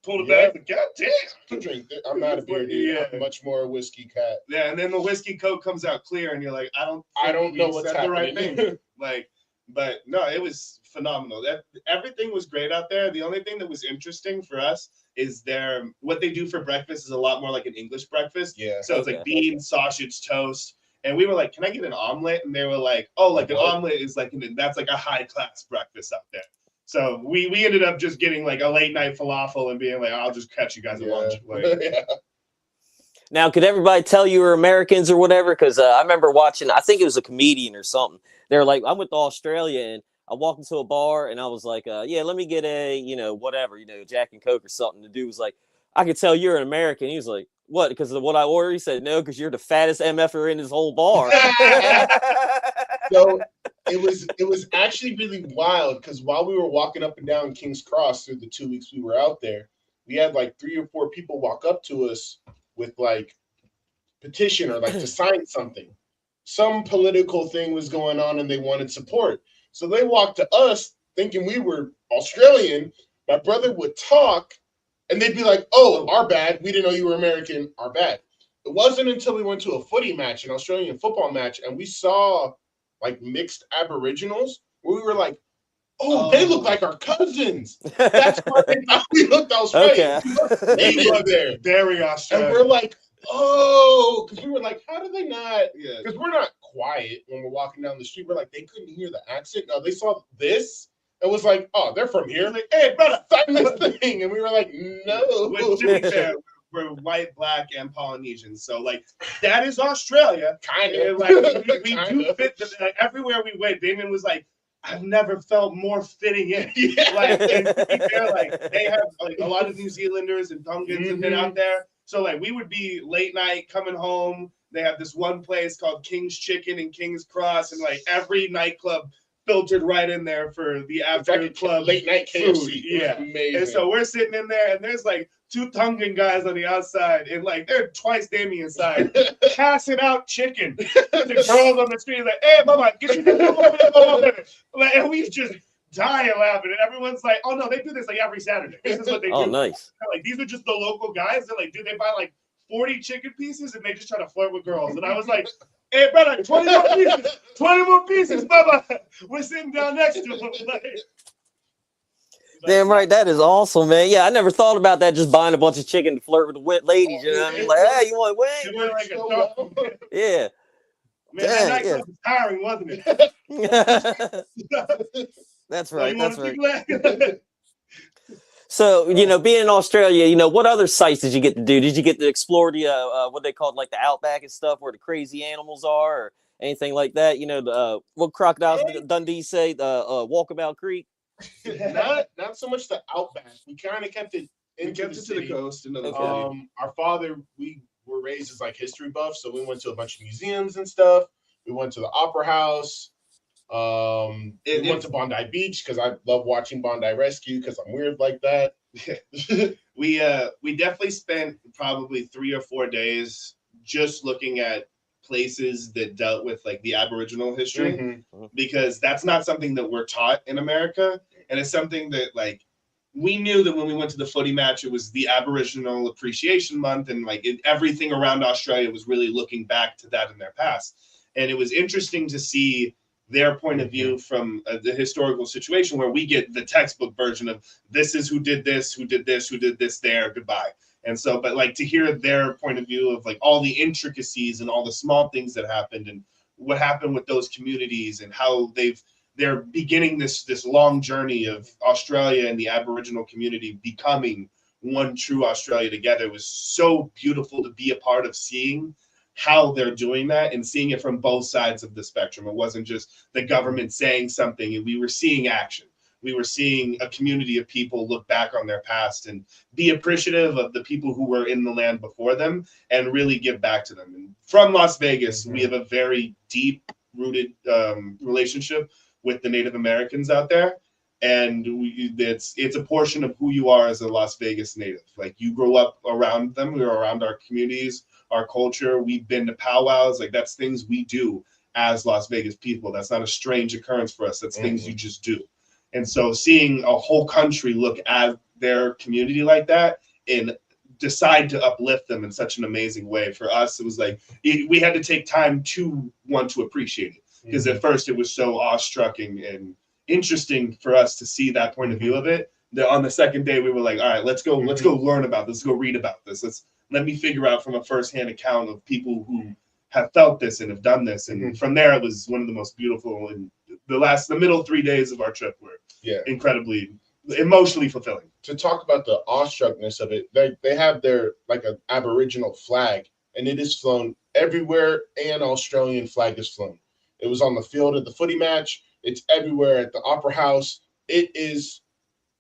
pulled it Yeah. back. Like, God damn! I drink it. I'm not a beer dude. Yeah. I'm much more a whiskey cat. Yeah, and then the whiskey Coke comes out clear, and you're like, I don't know what's said the right happening. thing. Like, but no, it was phenomenal. Everything was great out there. The only thing that was interesting for us is what they do for breakfast is a lot more like an English breakfast. Yeah. So it's like beans, sausage, toast. And we were like, can I get an omelet? And they were like, oh, like an omelet is like, that's like a high class breakfast out there. So we ended up just getting like a late night falafel and being like, I'll just catch you guys at lunch. Like, Yeah. Now, could everybody tell you were Americans or whatever? Because I remember watching, I think it was a comedian or something. They were like, I went to Australia and I walked into a bar and I was like, yeah, let me get a, whatever, Jack and Coke or something. The dude was like, I could tell you're an American. He was like, what? Because of what I ordered? He said, no, because you're the fattest MFer in this whole bar. So it was actually really wild because while we were walking up and down King's Cross through the 2 weeks we were out there, we had like 3 or 4 people walk up to us with like petition or like to sign something. Some political thing was going on and they wanted support. So they walked to us thinking we were Australian. My brother would talk and they'd be like, oh, our bad. We didn't know you were American. Our bad. It wasn't until we went to a footy match, an Australian football match, and we saw like mixed Aboriginals where we were like, oh, they look like our cousins. That's why they thought we looked Australian. Okay. They were there. very Australian. And we're like, oh, because we were like, how do they not? Yeah. Because we're not quiet when we're walking down the street. We're like, they couldn't hear the accent. No, they saw this and was like, oh, they're from here. Like, hey, brother, sign this thing. And we were like, no. Which, to be fair, we're white, black, and Polynesians. So, like, that is Australia. Kind And, of. like, we do fit everywhere we went. Damon was like, I've never felt more fitting in. Yeah. Like, and to be fair, like they have like a lot of New Zealanders and Tongans have been out there. So like we would be late night coming home. They have this one place called King's Chicken in King's Cross, and like every nightclub filtered right in there for the after club late night KFC. food. Yeah, amazing. and so we're sitting in there, and there's like 2 Tongan guys on the outside, and like they're twice Damian side, passing out chicken. The girls on the street like, "Hey, mama, get your like, and we just dying laughing, and everyone's like, "Oh no, they do this like every Saturday. This is what they do." Oh, nice. Like these are just the local guys. They're like, "Dude, they buy like 40 chicken pieces, and they just try to flirt with girls." And I was like, "Hey, brother, 20 more pieces, 20 more pieces, mama." We're sitting down next to them. Like, Damn right, that is awesome, man. Yeah, I never thought about that. Just buying a bunch of chicken to flirt with the wit ladies. You know what I mean? Like, hey, you want it wing? was like a dog. Yeah. Man, that nightclub was tiring, wasn't it? That's So right. you That's wanna right. be glad? So, being in Australia, what other sites did you get to do? Did you get to explore the what they call like the outback and stuff, where the crazy animals are, or anything like that? What crocodiles did Dundee say? Walkabout Creek. not so much the outback. We kind of kept it into the to the city. coast. And Okay. Our father, we were raised as like history buffs, so we went to a bunch of museums and stuff. We went to the Opera House. We went to Bondi Beach because I love watching Bondi Rescue because I'm weird like that. we definitely spent probably 3 or 4 days just looking at places that dealt with like the Aboriginal history, Mm-hmm. because that's not something that we're taught in America, and it's something that like we knew that when we went to the footy match, it was the Aboriginal Appreciation Month, and like everything around Australia was really looking back to that in their past, and it was interesting to see their point of view from the historical situation, where we get the textbook version of this is who did this, who did this, who did this there, goodbye. And so, but like to hear their point of view of like all the intricacies and all the small things that happened and what happened with those communities and how they're beginning this long journey of Australia and the Aboriginal community becoming one true Australia together, was so beautiful to be a part of, seeing how they're doing that and seeing it from both sides of the spectrum. It wasn't just the government saying something, and we were seeing action. We were seeing a community of people look back on their past and be appreciative of the people who were in the land before them and really give back to them. And from Las Vegas, we have a very deep rooted relationship with the Native Americans out there. And it's a portion of who you are as a Las Vegas native. Like you grow up around them, we're around our communities, our culture. We've been to powwows. Like that's things we do as Las Vegas people. That's not a strange occurrence for us. That's things you just do. And so seeing a whole country look at their community like that and decide to uplift them in such an amazing way, for us, it was like we had to take time to want to appreciate it, because at first it was so awestruck and interesting for us to see that point of view of it, that on the second day we were like, all right, let's go learn about this, let's go read about this, let me figure out from a firsthand account of people who have felt this and have done this. And from there, it was one of the most beautiful, and the middle 3 days of our trip were incredibly emotionally fulfilling. To talk about the awestruckness of it, they have their like an Aboriginal flag, and it is flown everywhere. An Australian flag is flown. It was on the field at the footy match. It's everywhere at the Opera House. It is.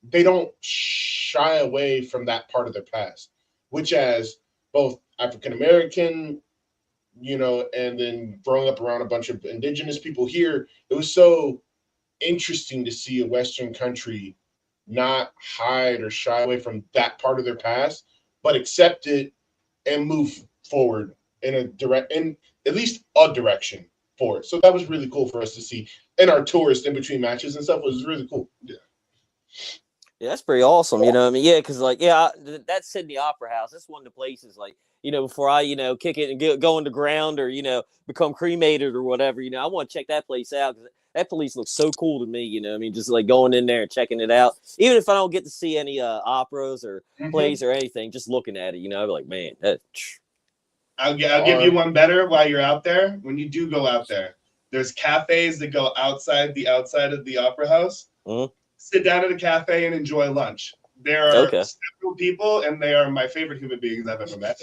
They don't shy away from that part of their past, which, as both African American, and then growing up around a bunch of indigenous people here, it was so interesting to see a Western country not hide or shy away from that part of their past, but accept it and move forward in at least a direction for it. So that was really cool for us to see. And our tourists in between matches and stuff was really cool. Yeah, that's pretty awesome. You know what I mean? Yeah, because that's Sydney Opera House. That's one of the places, like, before I, kick it and go underground or, become cremated or whatever, I want to check that place out, because that place looks so cool to me. I mean, just like going in there and checking it out, even if I don't get to see any operas or plays or anything, just looking at it, I'd be like, man, I'll give you one better while you're out there. When you do go out there, there's cafes that go outside of the Opera House. Sit down at a cafe and enjoy lunch. There are several people, and they are my favorite human beings I've ever met.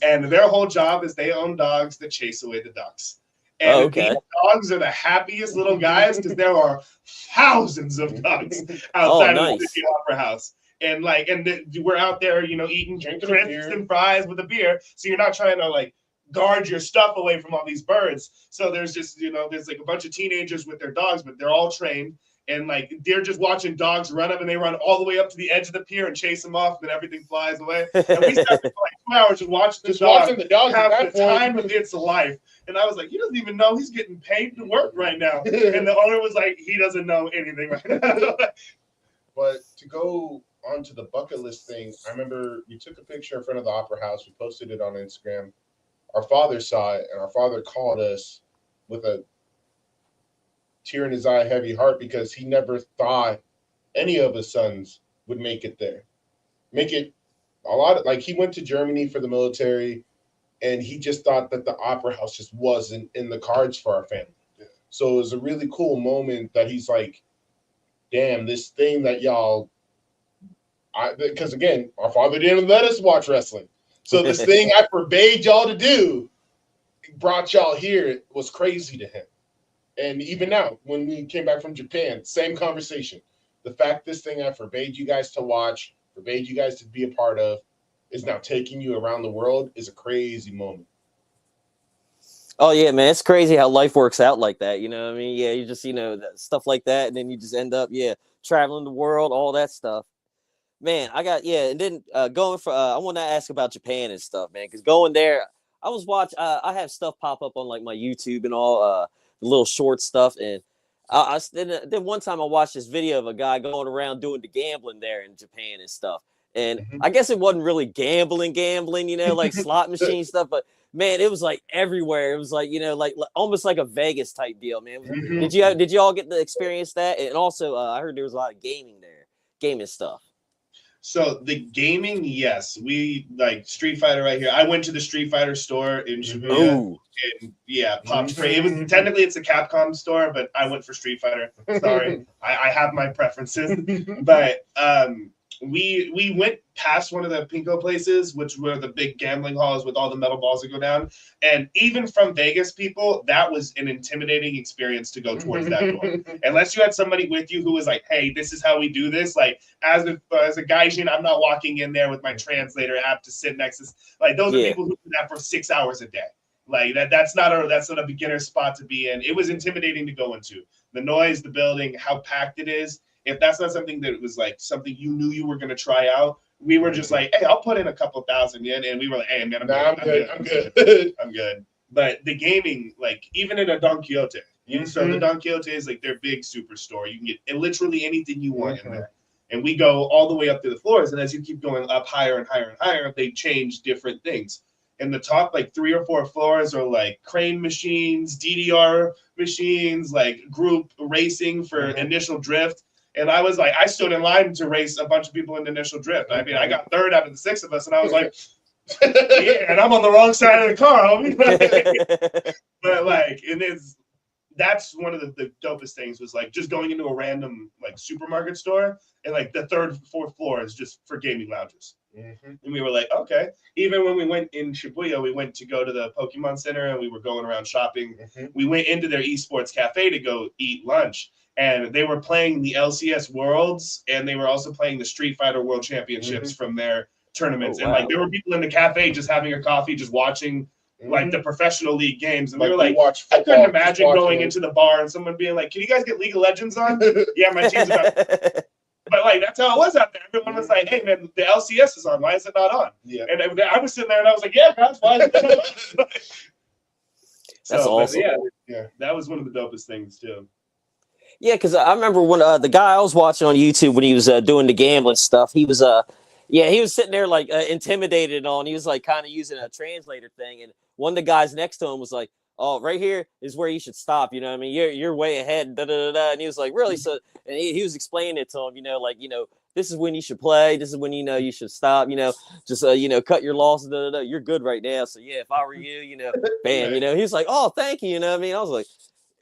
And their whole job is they own dogs that chase away the ducks. And these dogs are the happiest little guys because there are thousands of dogs outside of the City Opera House. And we're out there, eating crisps and fries with a beer. So you're not trying to guard your stuff away from all these birds. So there's just, there's a bunch of teenagers with their dogs, but they're all trained. And they're just watching dogs run up, and they run all the way up to the edge of the pier and chase them off, and then everything flies away. And we sat there for 2 hours just watching the dog have the time of its life. And I was like, he doesn't even know he's getting paid to work right now. And the owner was like, he doesn't know anything right now. But to go on to the bucket list thing, I remember we took a picture in front of the Opera House. We posted it on Instagram. Our father saw it, and our father called us with a tear in his eye, heavy heart, because he never thought any of his sons would make it there. Make it a lot of, he went to Germany for the military, and he just thought that the Opera House just wasn't in the cards for our family. Yeah. So it was a really cool moment that he's like, damn, this thing that y'all, because again, our father didn't let us watch wrestling. So this thing I forbade y'all to do brought y'all here. It was crazy to him. And even now, when we came back from Japan, same conversation. The fact this thing I forbade you guys to watch, forbade you guys to be a part of, is now taking you around the world is a crazy moment. Oh, yeah, man. It's crazy how life works out like that. You know what I mean? Yeah, you just, stuff like that. And then you just end up, traveling the world, all that stuff. Man, and then going for, I want to ask about Japan and stuff, man. Because going there, I was watching, I have stuff pop up on my YouTube and all, little short stuff, and then one time I watched this video of a guy going around doing the gambling there in Japan and stuff, and I guess it wasn't really gambling, slot machine stuff, but man, it was everywhere. It was almost like a Vegas type deal, man. Did you all get to experience that? And also, I heard there was a lot of gaming stuff. So the gaming, yes, we Street Fighter right here. I went to the Street Fighter store in Shibuya. And popped free. It was technically it's a Capcom store, but I went for Street Fighter. Sorry, I have my preferences. But we went past one of the Pinko places, which were the big gambling halls with all the metal balls that go down. And even from Vegas people, that was an intimidating experience to go towards that door. Unless you had somebody with you who was like, hey, this is how we do this. As a gaijin, I'm not walking in there with my translator app to sit next to those are people who do that for 6 hours a day. That's not a beginner spot to be in. It was intimidating to go into. The noise, the building, how packed it is. If that's not something that was something you knew you were going to try out, we were just hey, I'll put in a couple $1,000 yen, and we were like, hey, man, I'm good. But the gaming, even in a Don Quixote, so the Don Quixote is their big superstore. You can get literally anything you want in there. And we go all the way up to the floors, and as you keep going up higher and higher and higher, they change different things. In the top 3 or 4 floors are crane machines, DDR machines, group racing for initial drift. And I was I stood in line to race a bunch of people in initial drift. I mean, I got third out of the 6 of us, and I was like, yeah, and I'm on the wrong side of the car, homie. But that's one of the dopest things was just going into a random supermarket store, and the 3rd, 4th floor is just for gaming lounges. And we were like, okay. Even when we went in Shibuya, we went to go to the Pokemon Center, and we were going around shopping. We went into their esports cafe to go eat lunch, and they were playing the LCS Worlds, and they were also playing the Street Fighter World Championships from their tournaments. Oh, wow. And there were people in the cafe just having a coffee, just watching the professional league games. And we were I couldn't imagine going into the bar and someone being like, can you guys get League of Legends on? Yeah, my team's about. But that's how it was out there. Everyone was like, hey man, the LCS is on. Why is it not on? Yeah. And I was sitting there and I was like, yeah, that's why. That's awesome. Yeah, that was one of the dopest things too. Yeah, because I remember when the guy I was watching on YouTube when he was doing the gambling stuff, he was he was sitting there intimidated and all, and he was kind of using a translator thing, and one of the guys next to him was like, oh, right here is where you should stop. You know what I mean? You're way ahead. Da, da, da, da. And he was like, really? So, and he was explaining it to him, this is when you should play. This is when, you should stop, just, cut your losses. Da, da, da. You're good right now. So yeah, if I were you, bam, he's like, oh, thank you. You know what I mean? I was like,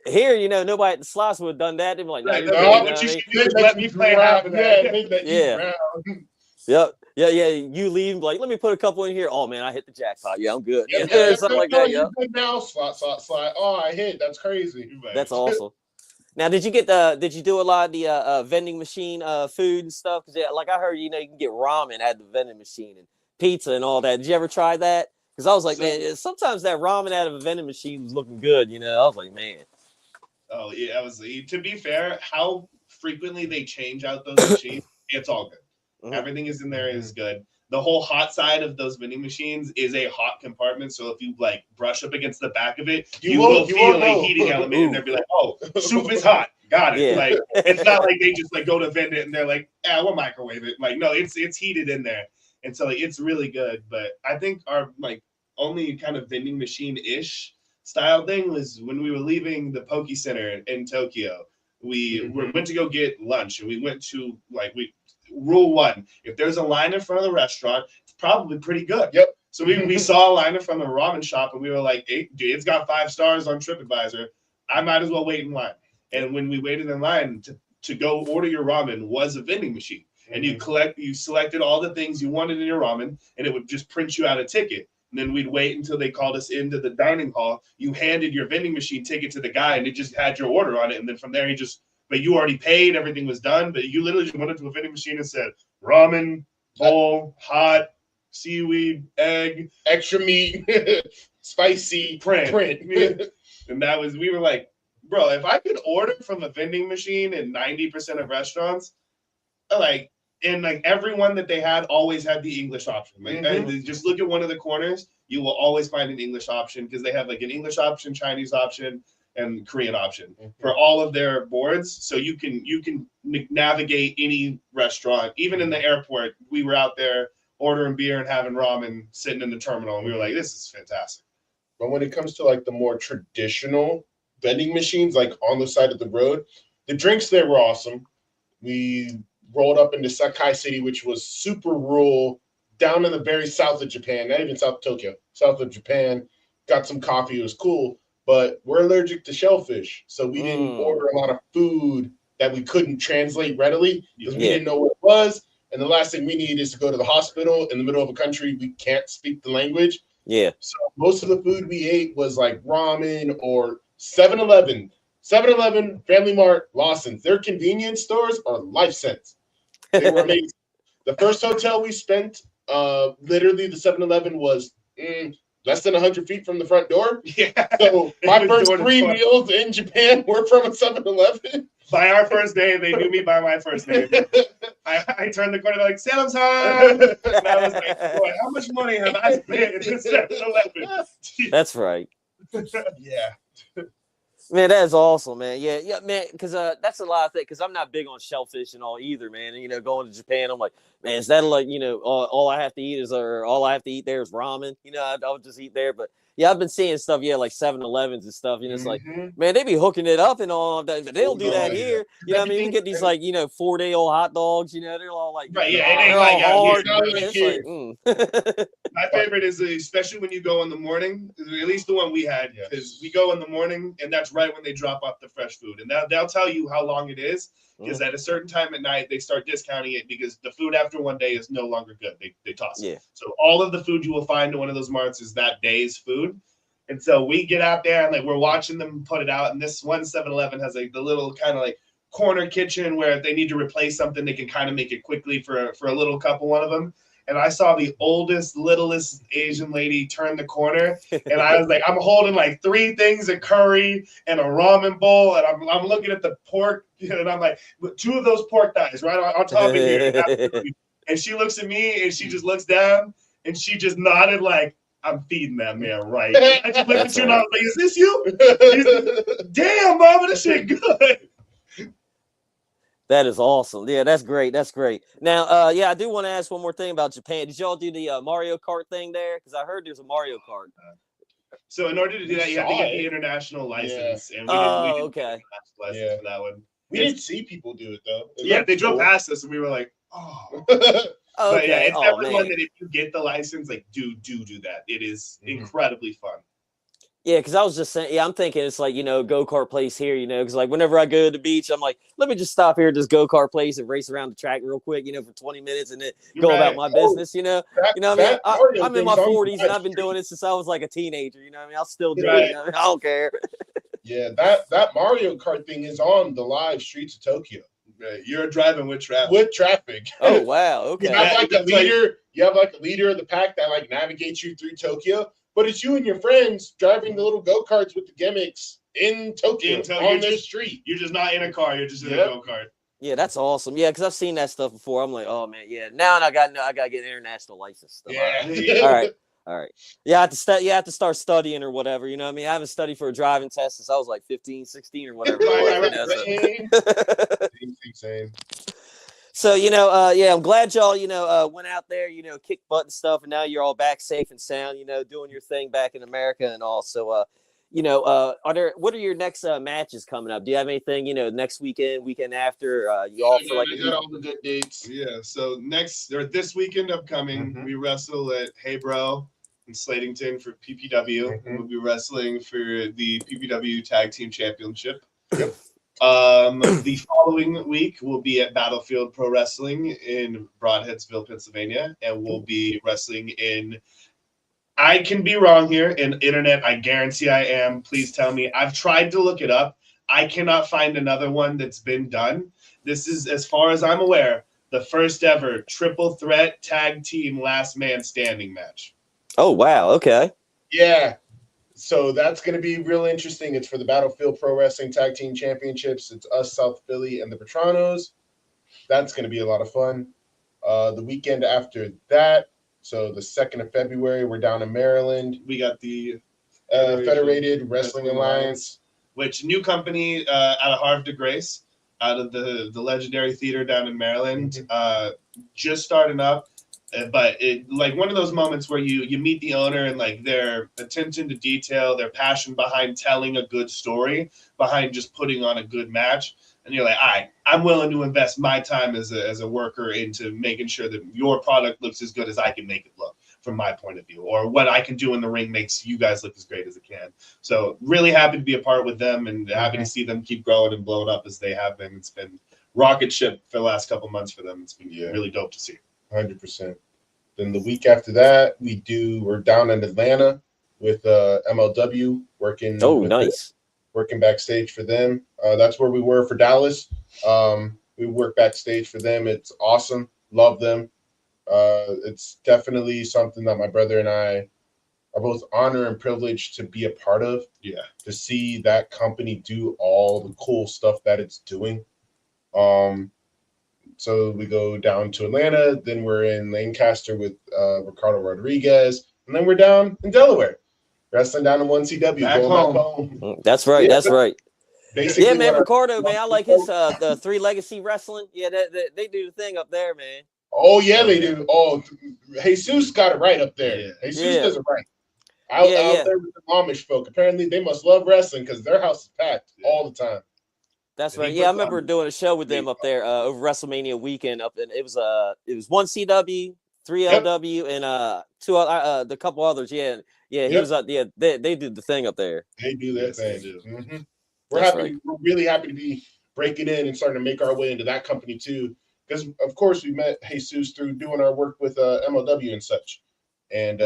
here, nobody at the slots would have done that. They'd be like, no, what you should do is let me play half of that. Yeah. Yep. Yeah. You leave like, let me put a couple in here. Oh man, I hit the jackpot. Yeah, I'm good. Yeah, Something like that. You're Yep. good now. Slot. Oh, I hit. That's crazy. That's awesome. Now, did you do a lot of the vending machine food and stuff? Because like I heard, you can get ramen at the vending machine and pizza and all that. Did you ever try that? Because I was like, man, sometimes that ramen out of a vending machine was looking good. I was like, man. Oh yeah, to be fair, how frequently they change out those machines, it's all good. Mm-hmm. Everything is in there is good. The whole hot side of those vending machines is a hot compartment. So if you like brush up against the back of it, you will feel a heating element, and they'll be like, "Oh, soup is hot." Got it. Yeah. Like it's not like they just like go to vend it and they're like, we'll microwave it. Like no, it's heated in there, and so like, it's really good. But I think our like only kind of vending machine-ish style thing was when we were leaving the Poke Center in Tokyo. We went to go get lunch, and we went to rule one: if there's a line in front of the restaurant, it's probably pretty good. Yep. So we saw a line in front of the ramen shop, and we were like, hey, dude, it's got 5 stars on TripAdvisor. I might as well wait in line. And when we waited in line to go order your ramen was a vending machine. And you selected all the things you wanted in your ramen, and it would just print you out a ticket. And then we'd wait until they called us into the dining hall. You handed your vending machine ticket to the guy, and it just had your order on it. And then from there, but you already paid, everything was done. But you literally just went into a vending machine and said, ramen, bowl, hot, seaweed, egg, extra meat, spicy, print. And we were like, bro, if I could order from a vending machine in 90% of restaurants, and everyone that they had always had the English option. Just look at one of the corners, you will always find an English option because they have like an English option, Chinese option, and Korean option for all of their boards. So you can navigate any restaurant. Even in the airport, we were out there ordering beer and having ramen sitting in the terminal, and we were like, this is fantastic. But when it comes to like the more traditional vending machines, like on the side of the road, the drinks there were awesome. We rolled up into Sakai City, which was super rural, down in the very south of Japan, not even south of Tokyo, south of Japan. Got some coffee. It was cool. But we're allergic to shellfish, so we didn't order a lot of food that we couldn't translate readily because we didn't know what it was. And the last thing we need is to go to the hospital in the middle of a country we can't speak the language. Yeah. So most of the food we ate was like ramen or 7-Eleven, Family Mart, Lawson's. Their convenience stores are life sense. They were amazing. The first hotel we spent, literally the 7-Eleven was less than 100 feet from the front door. Yeah. So my first 3 meals in Japan were from a 7-Eleven. By our first day, they knew me by my first name. I turned the corner like, Samsung! And I was like, boy, how much money have I spent at this 7-Eleven? That's right. Yeah. Man, that is awesome, man. Yeah, man, because that's a lot of things. Because I'm not big on shellfish and all either, man. And going to Japan, I'm like, man, is that like all I have to eat all I have to eat there is ramen? I'll just eat there. But yeah, I've been seeing stuff, like 7-Elevens and stuff. It's like, man, they be hooking it up and all of that, but they don't do that here. You know what I mean? You get these 4-day-old hot dogs. They're all like, right? Yeah, it ain't like hard. Like, My favorite is especially when you go in the morning. At least the one we had, because we go in the morning, and that's right when they drop off the fresh food, and they'll tell you how long it is. Because at a certain time at night, they start discounting it because the food after one day is no longer good. They toss it. Yeah. So all of the food you will find in one of those marts is that day's food. And so we get out there and we're watching them put it out. And this one 7-Eleven has the little kind of corner kitchen where if they need to replace something, they can kind of make it quickly for a little couple, one of them. And I saw the littlest Asian lady turn the corner, and I was like, I'm holding 3 things of curry and a ramen bowl, and I'm looking at the pork, and I'm like, 2 of those pork thighs right on top of here. And she looks at me, and she just looks down, and she just nodded like, I'm feeding that man right. I just looked at you, and I was like, is this you? Damn, mama, this shit good. That is awesome. Yeah, that's great. That's great. Now, I do want to ask one more thing about Japan. Did y'all do the Mario Kart thing there? Because I heard there's a Mario Kart. So in order to do that, you have to get the international license. Yeah. And we didn't okay. License for that one. We didn't see people do it though. They drove past us, and we were like, oh. But yeah, it's definitely one that if you get the license, do that. It is incredibly fun. Yeah, because I was just saying, I'm thinking it's like, go-kart place here, because like whenever I go to the beach, I'm like, let me just stop here at this go-kart place and race around the track real quick, for 20 minutes and then go about my business, You know what I mean? That Mario I'm in my thing's on the 40s and live I've been doing stream. it since I was like a teenager, you know what I mean? I'll still do it, Right. I don't care. Yeah, that Mario Kart thing is on the live streets of Tokyo. Right. You're driving with traffic. With traffic. Oh, wow, okay. You have like a leader. You have like a leader of the pack that like navigates you through Tokyo, but it's you and your friends driving the little go karts with the gimmicks in Tokyo on the street. You're just not in a car. You're just in a go kart. Yeah, that's awesome. Yeah, because I've seen that stuff before. I'm like, oh man, yeah. Now I got to get an international license. Stuff. Yeah. All right. Yeah, you have to start studying or whatever. You know what I mean? I haven't studied for a driving test since I was like 15, 16 or whatever. Same. So, I'm glad y'all, went out there, kicked butt and stuff, and now you're all back safe and sound, doing your thing back in America and all. So, what are your next matches coming up? Do you have anything, next weekend after? You all for like I got all the good dates. Yeah. So this weekend upcoming, we wrestle at Hey Bro in Slatington for PPW. And we'll be wrestling for the PPW Tag Team Championship. Yep. The following week we'll be at Battlefield Pro Wrestling in Broadheadsville, Pennsylvania, and we'll be wrestling in. I can be wrong here. In internet, I guarantee I am. Please tell me. I've tried to look it up. I cannot find another one that's been done. This is, as far as I'm aware, the first ever triple threat tag team last man standing match. Oh wow! Okay. Yeah. So that's going to be real interesting. It's for the Battlefield Pro Wrestling Tag Team Championships. It's us, South Philly, and the Petranos. That's going to be a lot of fun. The weekend after that, so the 2nd of February, we're down in Maryland. We got the Federated Wrestling Alliance. Which new company out of Havre de Grace, out of the legendary theater down in Maryland, just starting up. But it like one of those moments where you meet the owner and like their attention to detail, their passion behind telling a good story, behind just putting on a good match. And you're like, all right, I'm willing to invest my time as a worker into making sure that your product looks as good as I can make it look from my point of view, or what I can do in the ring makes you guys look as great as it can. So really happy to be a part with them and happy to see them keep growing and blowing up as they have been. It's been rocket ship for the last couple of months for them. It's been really dope to see. 100%. Then the week after that, we're down in Atlanta with MLW working. Oh, nice. Working backstage for them. That's where we were for Dallas. We work backstage for them. It's awesome. Love them. It's definitely something that my brother and I are both honored and privileged to be a part of. Yeah. To see that company do all the cool stuff that it's doing. So we go down to Atlanta, then we're in Lancaster with Ricardo Rodriguez, and then we're down in Delaware, wrestling down in 1CW. Back home. That's right. That's right. Basically, yeah, man, Ricardo, man, I like his the Three Legacy Wrestling. Yeah, they do the thing up there, man. Oh yeah, they do. Oh, Jesus got it right up there. Yeah. Jesus does it right. Out there with the Amish folk. Apparently, they must love wrestling because their house is packed all the time. That's right. Yeah, I remember doing a show with them up there over WrestleMania weekend up, and it was 1CW, 3LW, and the couple others. Yeah. He was up. Yeah, they did the thing up there. They do their thing. We're really happy to be breaking in and starting to make our way into that company too. Because of course we met Jesus through doing our work with MLW and such, and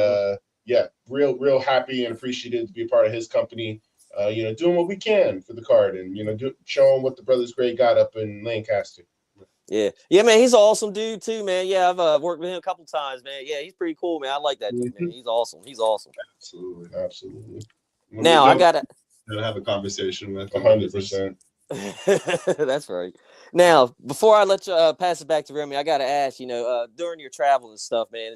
real happy and appreciative to be a part of his company. Doing what we can for the card and, showing what the Brothers Gray got up in Lancaster. Yeah, man, he's an awesome dude too, man. Yeah, I've worked with him a couple times, man. Yeah, he's pretty cool, man. I like that dude, man. He's awesome. Absolutely. Now I gotta have a conversation with 100%. That's right. Now, before I let you pass it back to Remy, I gotta ask, during your travel and stuff, man,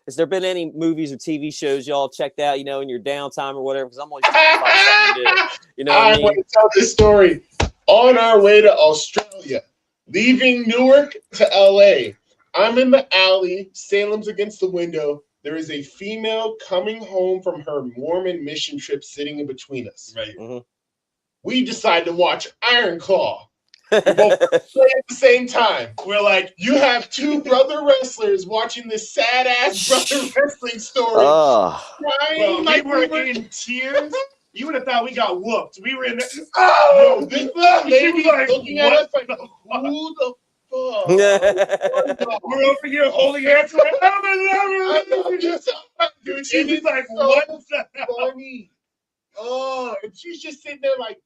has there been any movies or TV shows y'all checked out, in your downtime or whatever? Because I'm always trying to find something to do. You know what I mean? want to tell this story. On our way to Australia, leaving Newark to LA, I'm in the alley, Salem's against the window. There is a female coming home from her Mormon mission trip sitting in between us. Right. We decide to watch Iron Claw. We both play at the same time. We're like, you have two brother wrestlers watching this sad ass brother wrestling story. Crying we were in tears. You would have thought we got whooped. We were in there. Oh, this lady like, looking at us like, who the fuck? We're over here holding hands. Dude, she was like, what the hell? Funny. Oh, and she's just sitting there like,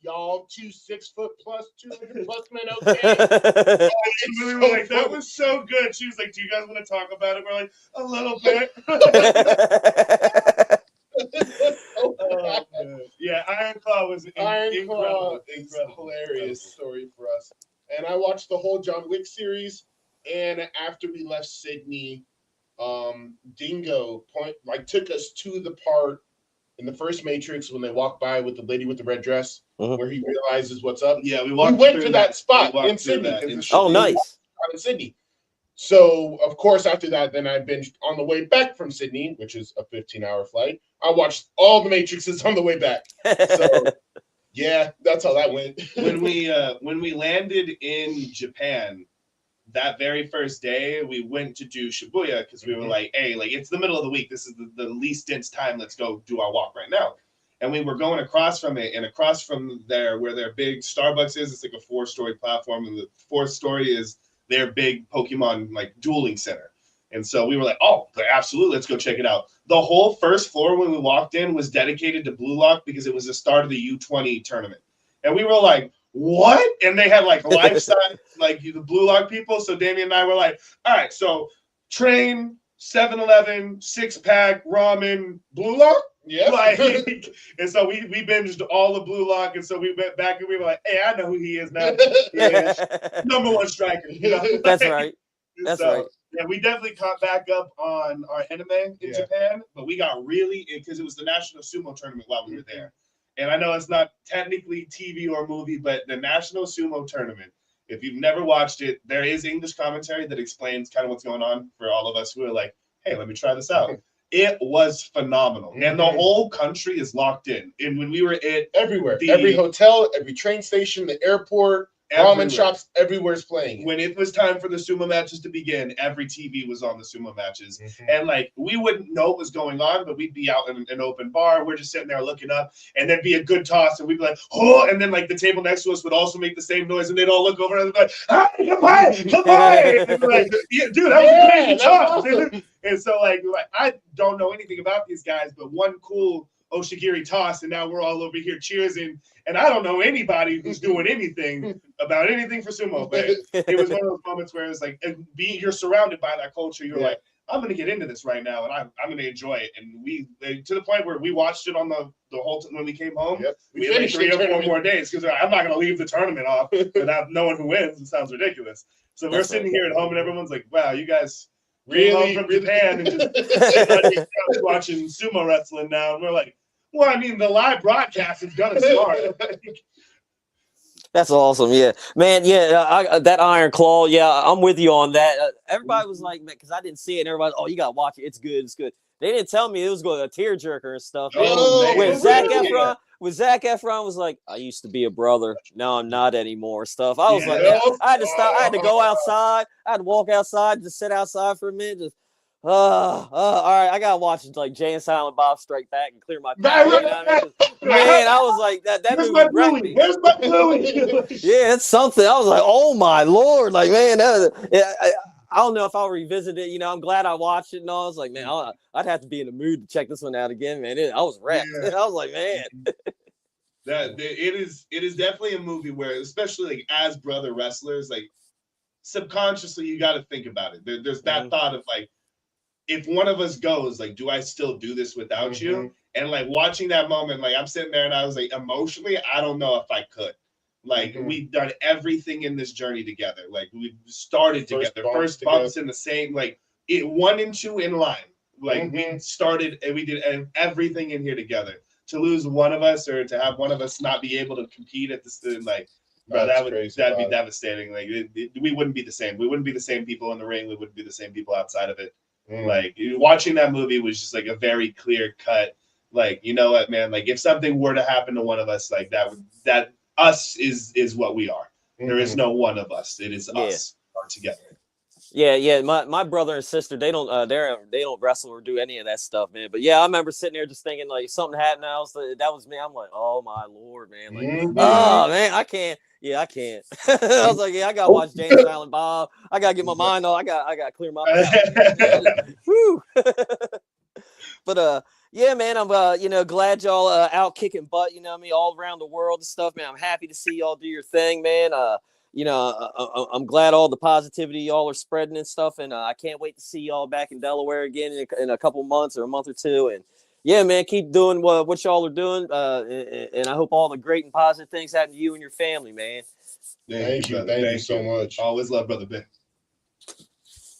y'all 2 6 foot plus 200 plus men, okay? We were like, that was so good. She was like, do you guys want to talk about it? We're like, a little bit. Yeah, Iron Claw was incredible. Hilarious story for us. And I watched the whole John Wick series. And after we left Sydney, Dingo took us to the part in the first Matrix when they walk by with the lady with the red dress, where he realizes what's up. Yeah, we went to that spot in Sydney. Nice. In Sydney. So, of course, after that, then I binged on the way back from Sydney, which is a 15-hour flight. I watched all the Matrixes on the way back. So, yeah, that's how that went. When we landed in Japan, that very first day, we went to do Shibuya because we were like, hey, like it's the middle of the week. This is the least dense time. Let's go do our walk right now. And we were going across from it, and across from there, where their big Starbucks is, it's like a 4-story platform, and the 4th story is their big Pokemon like dueling center. And so we were like, oh, absolutely, let's go check it out. The whole first floor when we walked in was dedicated to Blue Lock because it was the start of the U20 tournament. And we were like, what? And they had like life-size, like the Blue Lock people. So Damien and I were like, all right, so train, 7-Eleven, 6-pack, ramen, Blue Lock? Yeah. Like, and so we binged all the Blue Lock, and so we went back and we were like, hey, I know who he is now. He is number 1 striker. You know? That's right. That's so, right. Yeah, we definitely caught back up on our anime in Japan, but we got really, because it was the National Sumo Tournament while we were there. And I know it's not technically TV or movie, but the National Sumo Tournament, if you've never watched it, there is English commentary that explains kind of what's going on for all of us who are like, hey, let me try this out. It was phenomenal. And the whole country is locked in. And when we were at everywhere, every hotel, every train station, the airport, ramen shops, everywhere's playing. When it was time for the sumo matches to begin, every TV was on the sumo matches. And like, we wouldn't know what was going on, but we'd be out in an open bar. We're just sitting there looking up, and there'd be a good toss, and we'd be like, oh, and then like the table next to us would also make the same noise, and they'd all look over and they'd be like, hi, goodbye. And we're like, yeah, dude, that was a crazy toss. Awesome. And so like, I don't know anything about these guys, but one cool Oshigiri toss, and now we're all over here cheersing. And I don't know anybody who's doing anything about anything for sumo, but it was one of those moments where it's like, you're surrounded by that culture. You're like, I'm going to get into this right now, and I'm going to enjoy it. And we, to the point where we watched it on the whole when we came home. We had like 3 or 4 more days because I'm not going to leave the tournament off without knowing who wins. It sounds ridiculous. So we're sitting here at home, and everyone's like, wow, you guys really from Japan and just watching sumo wrestling now. And we're like, well, I mean, the live broadcast is done smart. That's awesome. Yeah, man. Yeah, that Iron Claw. Yeah, I'm with you on that. Everybody was like, because I didn't see it, and everybody, oh, you got to watch it. It's good. It's good. They didn't tell me it was going to a tearjerker and stuff. When Zac Efron was like, I used to be a brother. Now I'm not anymore. Stuff. I was like, I had to stop. I had to go outside. I had to walk outside, just sit outside for a minute. Just, all right. I got to watch like Jay and Silent Bob Strike Back and clear my throat. You know what I mean? Man, I was like, that movie wrecked me. Where's my Bluey? Yeah, it's something. I was like, oh my Lord. Like, man, I don't know if I'll revisit it. You know, I'm glad I watched it and all. I was like, man, I'd have to be in the mood to check this one out again, man. I was wrecked. I was like, man. It is definitely a movie where, especially like as brother wrestlers, like subconsciously you got to think about it. There's that thought of like, if one of us goes, like, do I still do this without you? And like watching that moment, like I'm sitting there and I was like, emotionally, I don't know if I could. Like we've done everything in this journey together. Like we started together, first bumps in the same, like 1 and 2 in line. Like we started and we did everything in here together. To lose one of us or to have one of us not be able to compete at this, like, bro, that'd be devastating. Like we wouldn't be the same. We wouldn't be the same people in the ring. We wouldn't be the same people outside of it. Like watching that movie was just like a very clear cut. Like, you know what, man? Like if something were to happen to one of us, like that us is what we are. There is no one of us. It is us together. Yeah. My brother and sister, they don't wrestle or do any of that stuff, man. But yeah, I remember sitting there just thinking like something happened. That was me. I'm like, oh my Lord, man. Like, oh man, I can't. Yeah, I can't. I was like, yeah, I gotta watch James Silent Bob. I gotta get my mind on. I gotta clear my mind. Whew. But yeah, man, I'm glad y'all out kicking butt, you know what I mean, all around the world and stuff, man. I'm happy to see y'all do your thing, man. I'm glad all the positivity y'all are spreading and stuff, and I can't wait to see y'all back in Delaware again in a couple months or a month or two. And yeah, man, keep doing what y'all are doing, and I hope all the great and positive things happen to you and your family, man. Thank you so much. Always love Brother Ben.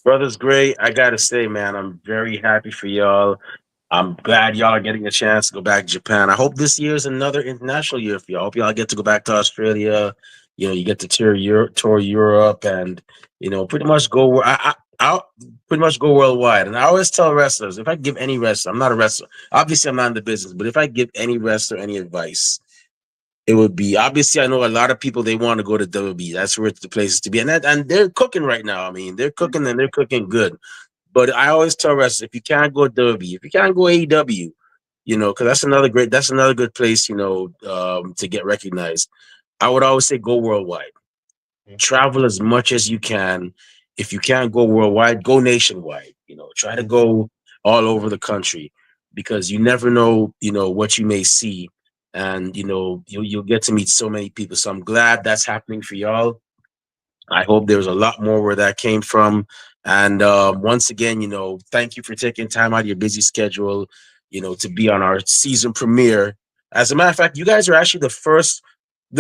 Brother's great. I gotta say, man, I'm very happy for y'all. I'm glad y'all are getting a chance to go back to Japan. I hope this year is another international year for y'all. I hope y'all get to go back to Australia. You get to tour Europe, and pretty much go. I'll pretty much go worldwide. And I always tell wrestlers, if I give any wrestler, I'm not a wrestler. Obviously, I'm not in the business, but if I give any wrestler any advice, it would be, obviously, I know a lot of people, they want to go to WWE. That's where the place is to be. And they're cooking right now. I mean, they're cooking and they're cooking good. But I always tell wrestlers, if you can't go WWE, if you can't go AEW, because that's another good place, to get recognized. I would always say go worldwide. Travel as much as you can. If you can't go worldwide, go nationwide. Try to go all over the country, because you never know, what you may see. And, you'll get to meet so many people. So I'm glad that's happening for y'all. I hope there's a lot more where that came from. And once again, thank you for taking time out of your busy schedule, to be on our season premiere. As a matter of fact, you guys are actually the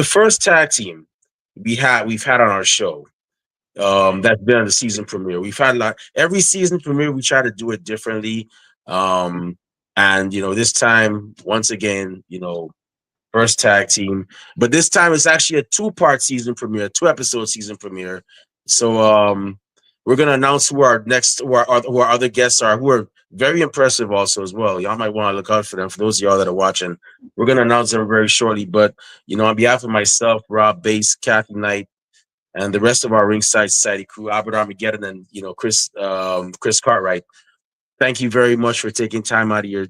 first tag team we've had on our show. That's been on the season premiere. We've had every season premiere, we try to do it differently. And this time, once again, first tag team, but this time it's actually a 2-part season premiere, 2-episode season premiere. So we're gonna announce who our other guests are, who are very impressive also as well. Y'all might want to look out for them. For those of y'all that are watching, we're gonna announce them very shortly. But on behalf of myself, Rob Bass, Kathy Knight, and the rest of our Ringside Society crew, Albert Armageddon, and Chris Cartwright, thank you very much for taking time out of your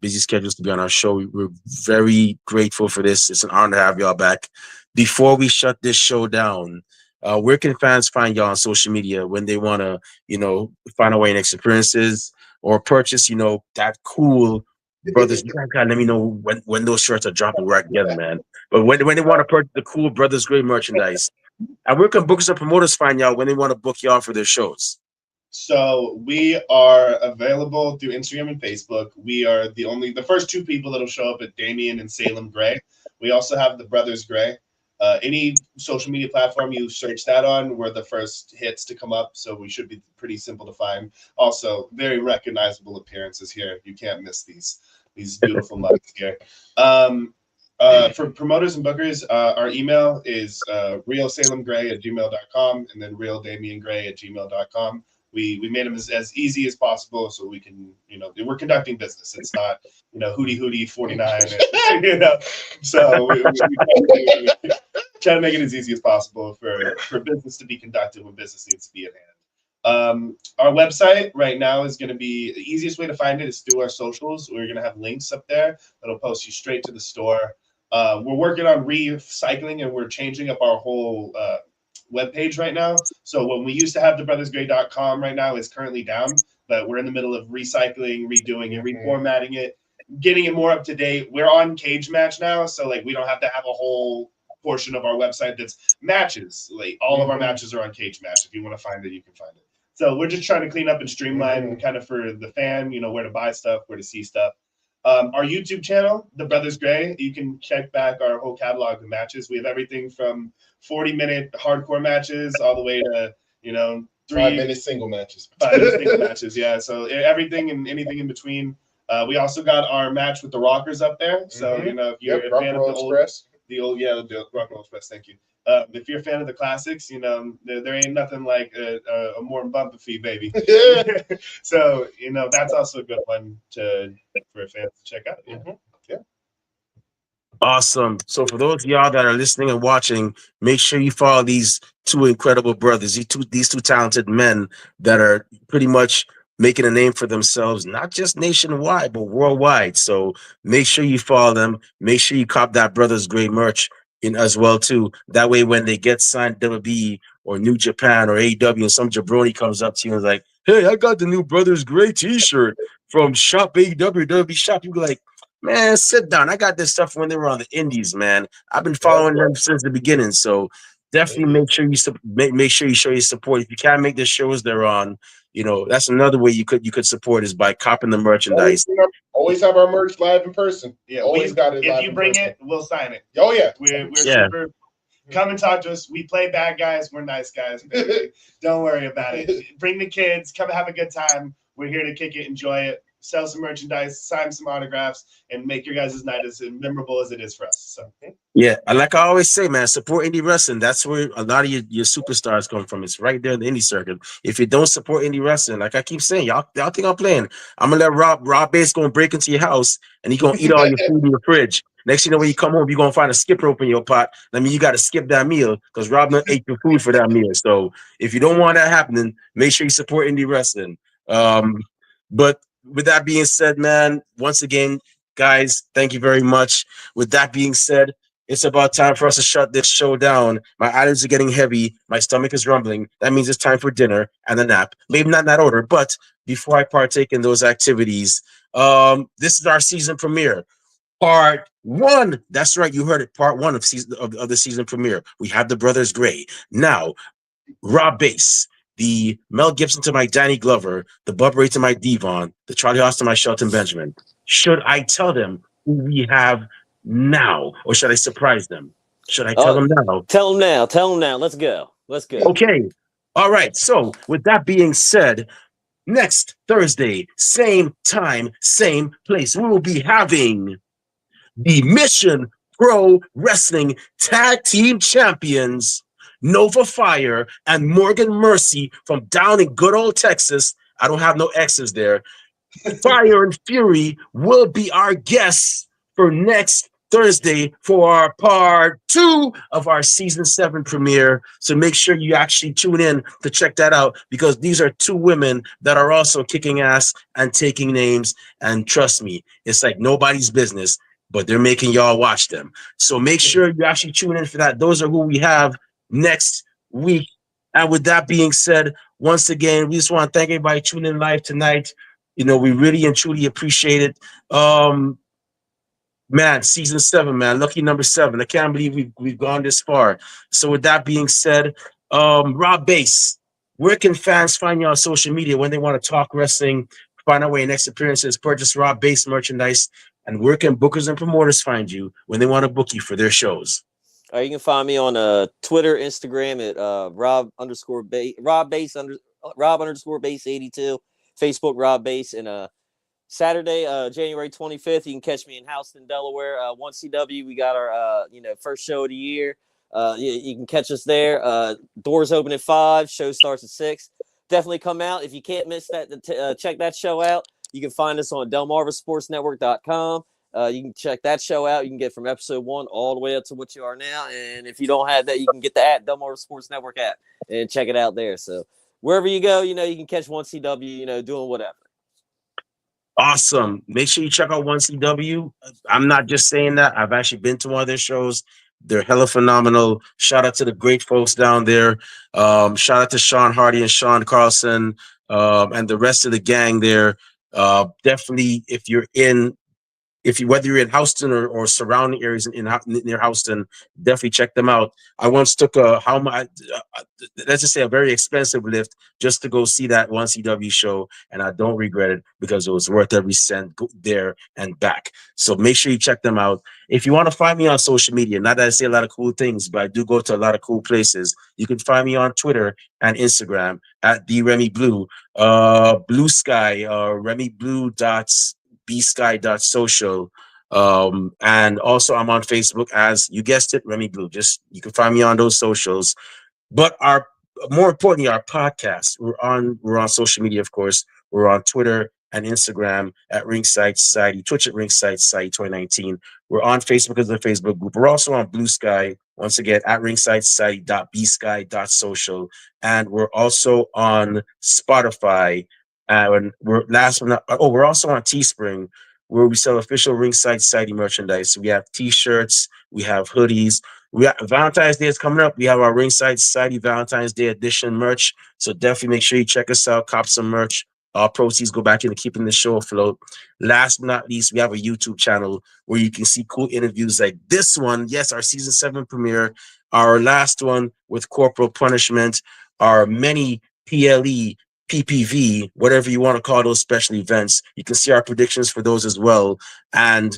busy schedules to be on our show. We're very grateful for this. It's an honor to have y'all back. Before we shut this show down, where can fans find y'all on social media when they want to, find out where your next experiences or purchase, that cool Brothers? You guys gotta let me know when those shirts are dropping right together, man. But when they want to purchase the cool Brothers Great merchandise, and where can bookers and promoters find y'all when they want to book y'all for their shows? So we are available through Instagram and Facebook. We are the first 2 people that'll show up at Damian and Salem Gray. We also have the Brothers Gray. Any social media platform you search that on, we're the first hits to come up. So we should be pretty simple to find. Also, very recognizable appearances here. You can't miss these beautiful mugs here. For promoters and bookers, our email is realsalemgray@gmail.com and then realdamiangray@gmail.com. We made them as easy as possible so we can, we're conducting business. It's not, hootie 49, so we try to make it as easy as possible for business to be conducted when business needs to be at hand. Our website right now is going to be the easiest way to find it is through our socials. We're going to have links up there that'll post you straight to the store. We're working on recycling and we're changing up our whole webpage right now. So when we used to have thebrothersgray.com, right now it's currently down, but we're in the middle of recycling, redoing it, reformatting it, getting it more up to date. We're on Cage Match now, so we don't have to have a whole portion of our website that's matches. All of our matches are on Cage Match. If you want to find it, you can find it. So we're just trying to clean up and streamline kind of for the fan, where to buy stuff, where to see stuff. Our YouTube channel, The Brothers Gray, you can check back our whole catalog of matches. We have everything from 40-minute hardcore matches all the way to, 5-minute single matches. 5-minute single matches, yeah. So everything and anything in between. We also got our match with the Rockers up there. So, if you're a fan of the Rock and Roll Express, thank you. If you're a fan of the classics, there ain't nothing like a more bumper fee, baby. So, that's also a good one for fans to check out. Yeah. Awesome. So for those of y'all that are listening and watching, make sure you follow these two incredible brothers, these two talented men that are pretty much making a name for themselves, not just nationwide, but worldwide. So make sure you follow them. Make sure you cop that Brothers Great merch in as well too. That way, when they get signed WWE or New Japan or AEW, and some jabroni comes up to you and is like, "Hey, I got the new Brothers Great T-shirt from Shop AEW, WWE Shop," you be like, "Man, sit down. I got this stuff when they were on the indies, man. I've been following them since the beginning." So definitely make sure you make sure you show your support. If you can't make the shows they're on, that's another way you could support is by copping the merchandise. Always have our merch live in person. Yeah, always got it. If you bring it, we'll sign it. Oh yeah, we're super. Come and talk to us. We play bad guys. We're nice guys. Don't worry about it. Bring the kids. Come have a good time. We're here to kick it, enjoy it, sell some merchandise, sign some autographs, and make your guys' night as memorable as it is for us. So yeah, like I always say, man, support indie wrestling. That's where a lot of your superstars come from. It's right there in the indie circuit. If you don't support indie wrestling, like I keep saying, y'all think I'm playing. I'm gonna let Rob Bass gonna break into your house and he's gonna eat all your food in your fridge. Next, when you come home, you're gonna find a skip rope in your pot. I mean, you got to skip that meal because Rob done ate your food for that meal. So if you don't want that happening, make sure you support indie wrestling. But with that being said, man, once again, guys, thank you very much. With that being said, it's about time for us to shut this show down. My eyelids are getting heavy. My stomach is rumbling. That means it's time for dinner and a nap. Maybe not in that order, but before I partake in those activities, this is our season premiere. Part 1. That's right. You heard it. Part 1 of the season premiere. We have the Brothers Gray. Now, Rob Bass, the Mel Gibson to my Danny Glover, the Bub Ray to my Devon, the Charlie Haas to my Shelton Benjamin. Should I tell them who we have now, or should I surprise them? Should I tell them now? Tell them now. Tell them now. Let's go. Okay. All right. So with that being said, next Thursday, same time, same place, we will be having the Mission Pro Wrestling Tag Team Champions, Nova Fire and Morgan Mercy from down in good old Texas. I don't have no X's there. Fire and Fury will be our guests for next Thursday for our part 2 of our season 7 premiere. So make sure you actually tune in to check that out, because these are 2 women that are also kicking ass and taking names. And trust me, it's like nobody's business, but they're making y'all watch them. So make sure you actually tune in for that. Those are who we have next week. And with that being said, once again, we just want to thank everybody tuning in live tonight. We really and truly appreciate it. Man, season 7, man, lucky number 7. I can't believe we've gone this far. So with that being said, Rob Bass, where can fans find you on social media when they want to talk wrestling, find out where your next appearance is, purchase Rob Bass merchandise, and where can bookers and promoters find you when they want to book you for their shows? You can find me on Twitter, Instagram at Rob _Bass 82, Facebook Rob Bass, and Saturday, January 25th, you can catch me in Houston, Delaware. 1CW, we got our first show of the year. You can catch us there. Doors open at 5. Show starts at 6. Definitely come out. If you can't miss that, check that show out. You can find us on DelmarvaSportsNetwork.com. You can check that show out. You can get from episode 1 all the way up to what you are now. And if you don't have that, you can get the Delmarva Sports Network app and check it out there. So wherever you go, you can catch 1CW, doing whatever. Awesome. Make sure you check out 1CW. I'm not just saying that. I've actually been to one of their shows. They're hella phenomenal. Shout out to the great folks down there. Shout out to Sean Hardy and Sean Carlson and the rest of the gang there. Definitely, whether you're in Houston or surrounding areas near Houston, definitely check them out. I once took let's just say a very expensive lift just to go see that 1CW show, and I don't regret it because it was worth every cent there and back. So make sure you check them out. If you want to find me on social media, not that I say a lot of cool things, but I do go to a lot of cool places. You can find me on Twitter and Instagram at @TheRemyBlue, Blue Sky, RemyBlue.bsky.social. And also I'm on Facebook as, you guessed it, Remy Blue. You can find me on those socials. But more importantly, our podcast. We're on social media, of course. We're on Twitter and Instagram at Ringside Society, Twitch at Ringside Society 2019. We're on Facebook as a Facebook group. We're also on Blue Sky, once again, at ringsidesociety.bsky.social. And we're also on Spotify. And we're we're also on Teespring, where we sell official Ringside Society merchandise. We have t-shirts, we have hoodies. We got Valentine's Day is coming up. We have our Ringside Society Valentine's Day edition merch. So definitely make sure you check us out, cop some merch. All proceeds go back into keeping the show afloat. Last but not least, we have a YouTube channel where you can see cool interviews like this one. Yes, our season 7 premiere, our last one with Corporal Punishment, our many PLE, PPV, whatever you want to call those special events. You can see our predictions for those as well. And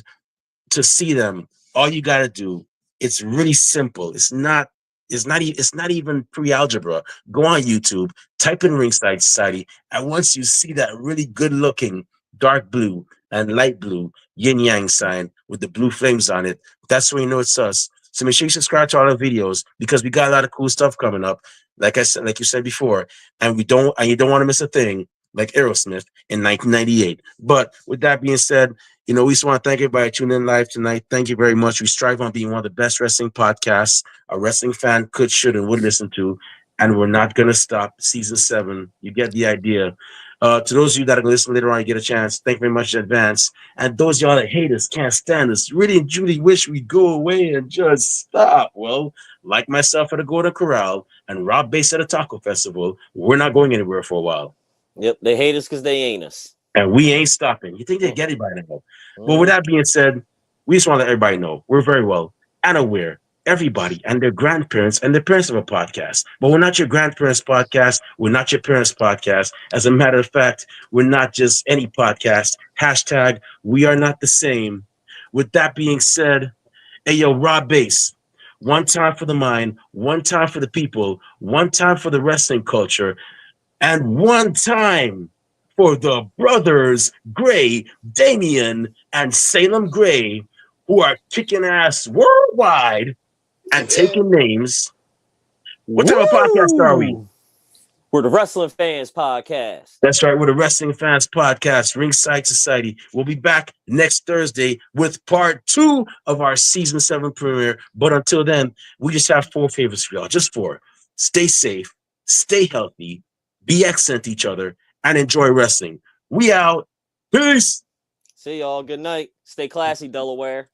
to see them, all you got to do, it's really simple. It's not even pre-algebra. Go on YouTube, type in Ringside Society, and once you see that really good-looking dark blue and light blue yin-yang sign with the blue flames on it, that's when you know it's us. So make sure you subscribe to all our videos, because we got a lot of cool stuff coming up. Like I said, like you said before, and you don't want to miss a thing like Aerosmith in 1998. But with that being said, we just want to thank everybody tuning in live tonight. Thank you very much. We strive on being one of the best wrestling podcasts a wrestling fan could, should, and would listen to. And we're not going to stop. Season 7. You get the idea. To those of you that are going to listen later on, you get a chance. Thank you very much in advance. And those of y'all that hate us, can't stand us, really and truly wish we'd go away and just stop. Well, like myself at the Golden Corral and Rob Bass at a Taco Festival, we're not going anywhere for a while. Yep, they hate us because they ain't us. And we ain't stopping. You think they get it by now? But with that being said, we just want to let everybody know we're very well and aware, everybody and their grandparents and their parents of a podcast. But we're not your grandparents' podcast. We're not your parents' podcast. As a matter of fact, we're not just any podcast. Hashtag, we are not the same. With that being said, hey, yo, Rob Bass, one time for the mind, one time for the people, one time for the wrestling culture, and one time for the brothers Gray, Damian, and Salem Gray, who are kicking ass worldwide and taking names. What type of podcast are we? We're the Wrestling Fans Podcast. That's right. We're the Wrestling Fans Podcast, Ringside Society. We'll be back next Thursday with part 2 of our season 7 premiere. But until then, we just have 4 favors for y'all. Just 4. Stay safe, stay healthy, be excellent to each other, and enjoy wrestling. We out. Peace. See y'all. Good night. Stay classy, Delaware.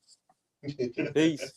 Peace.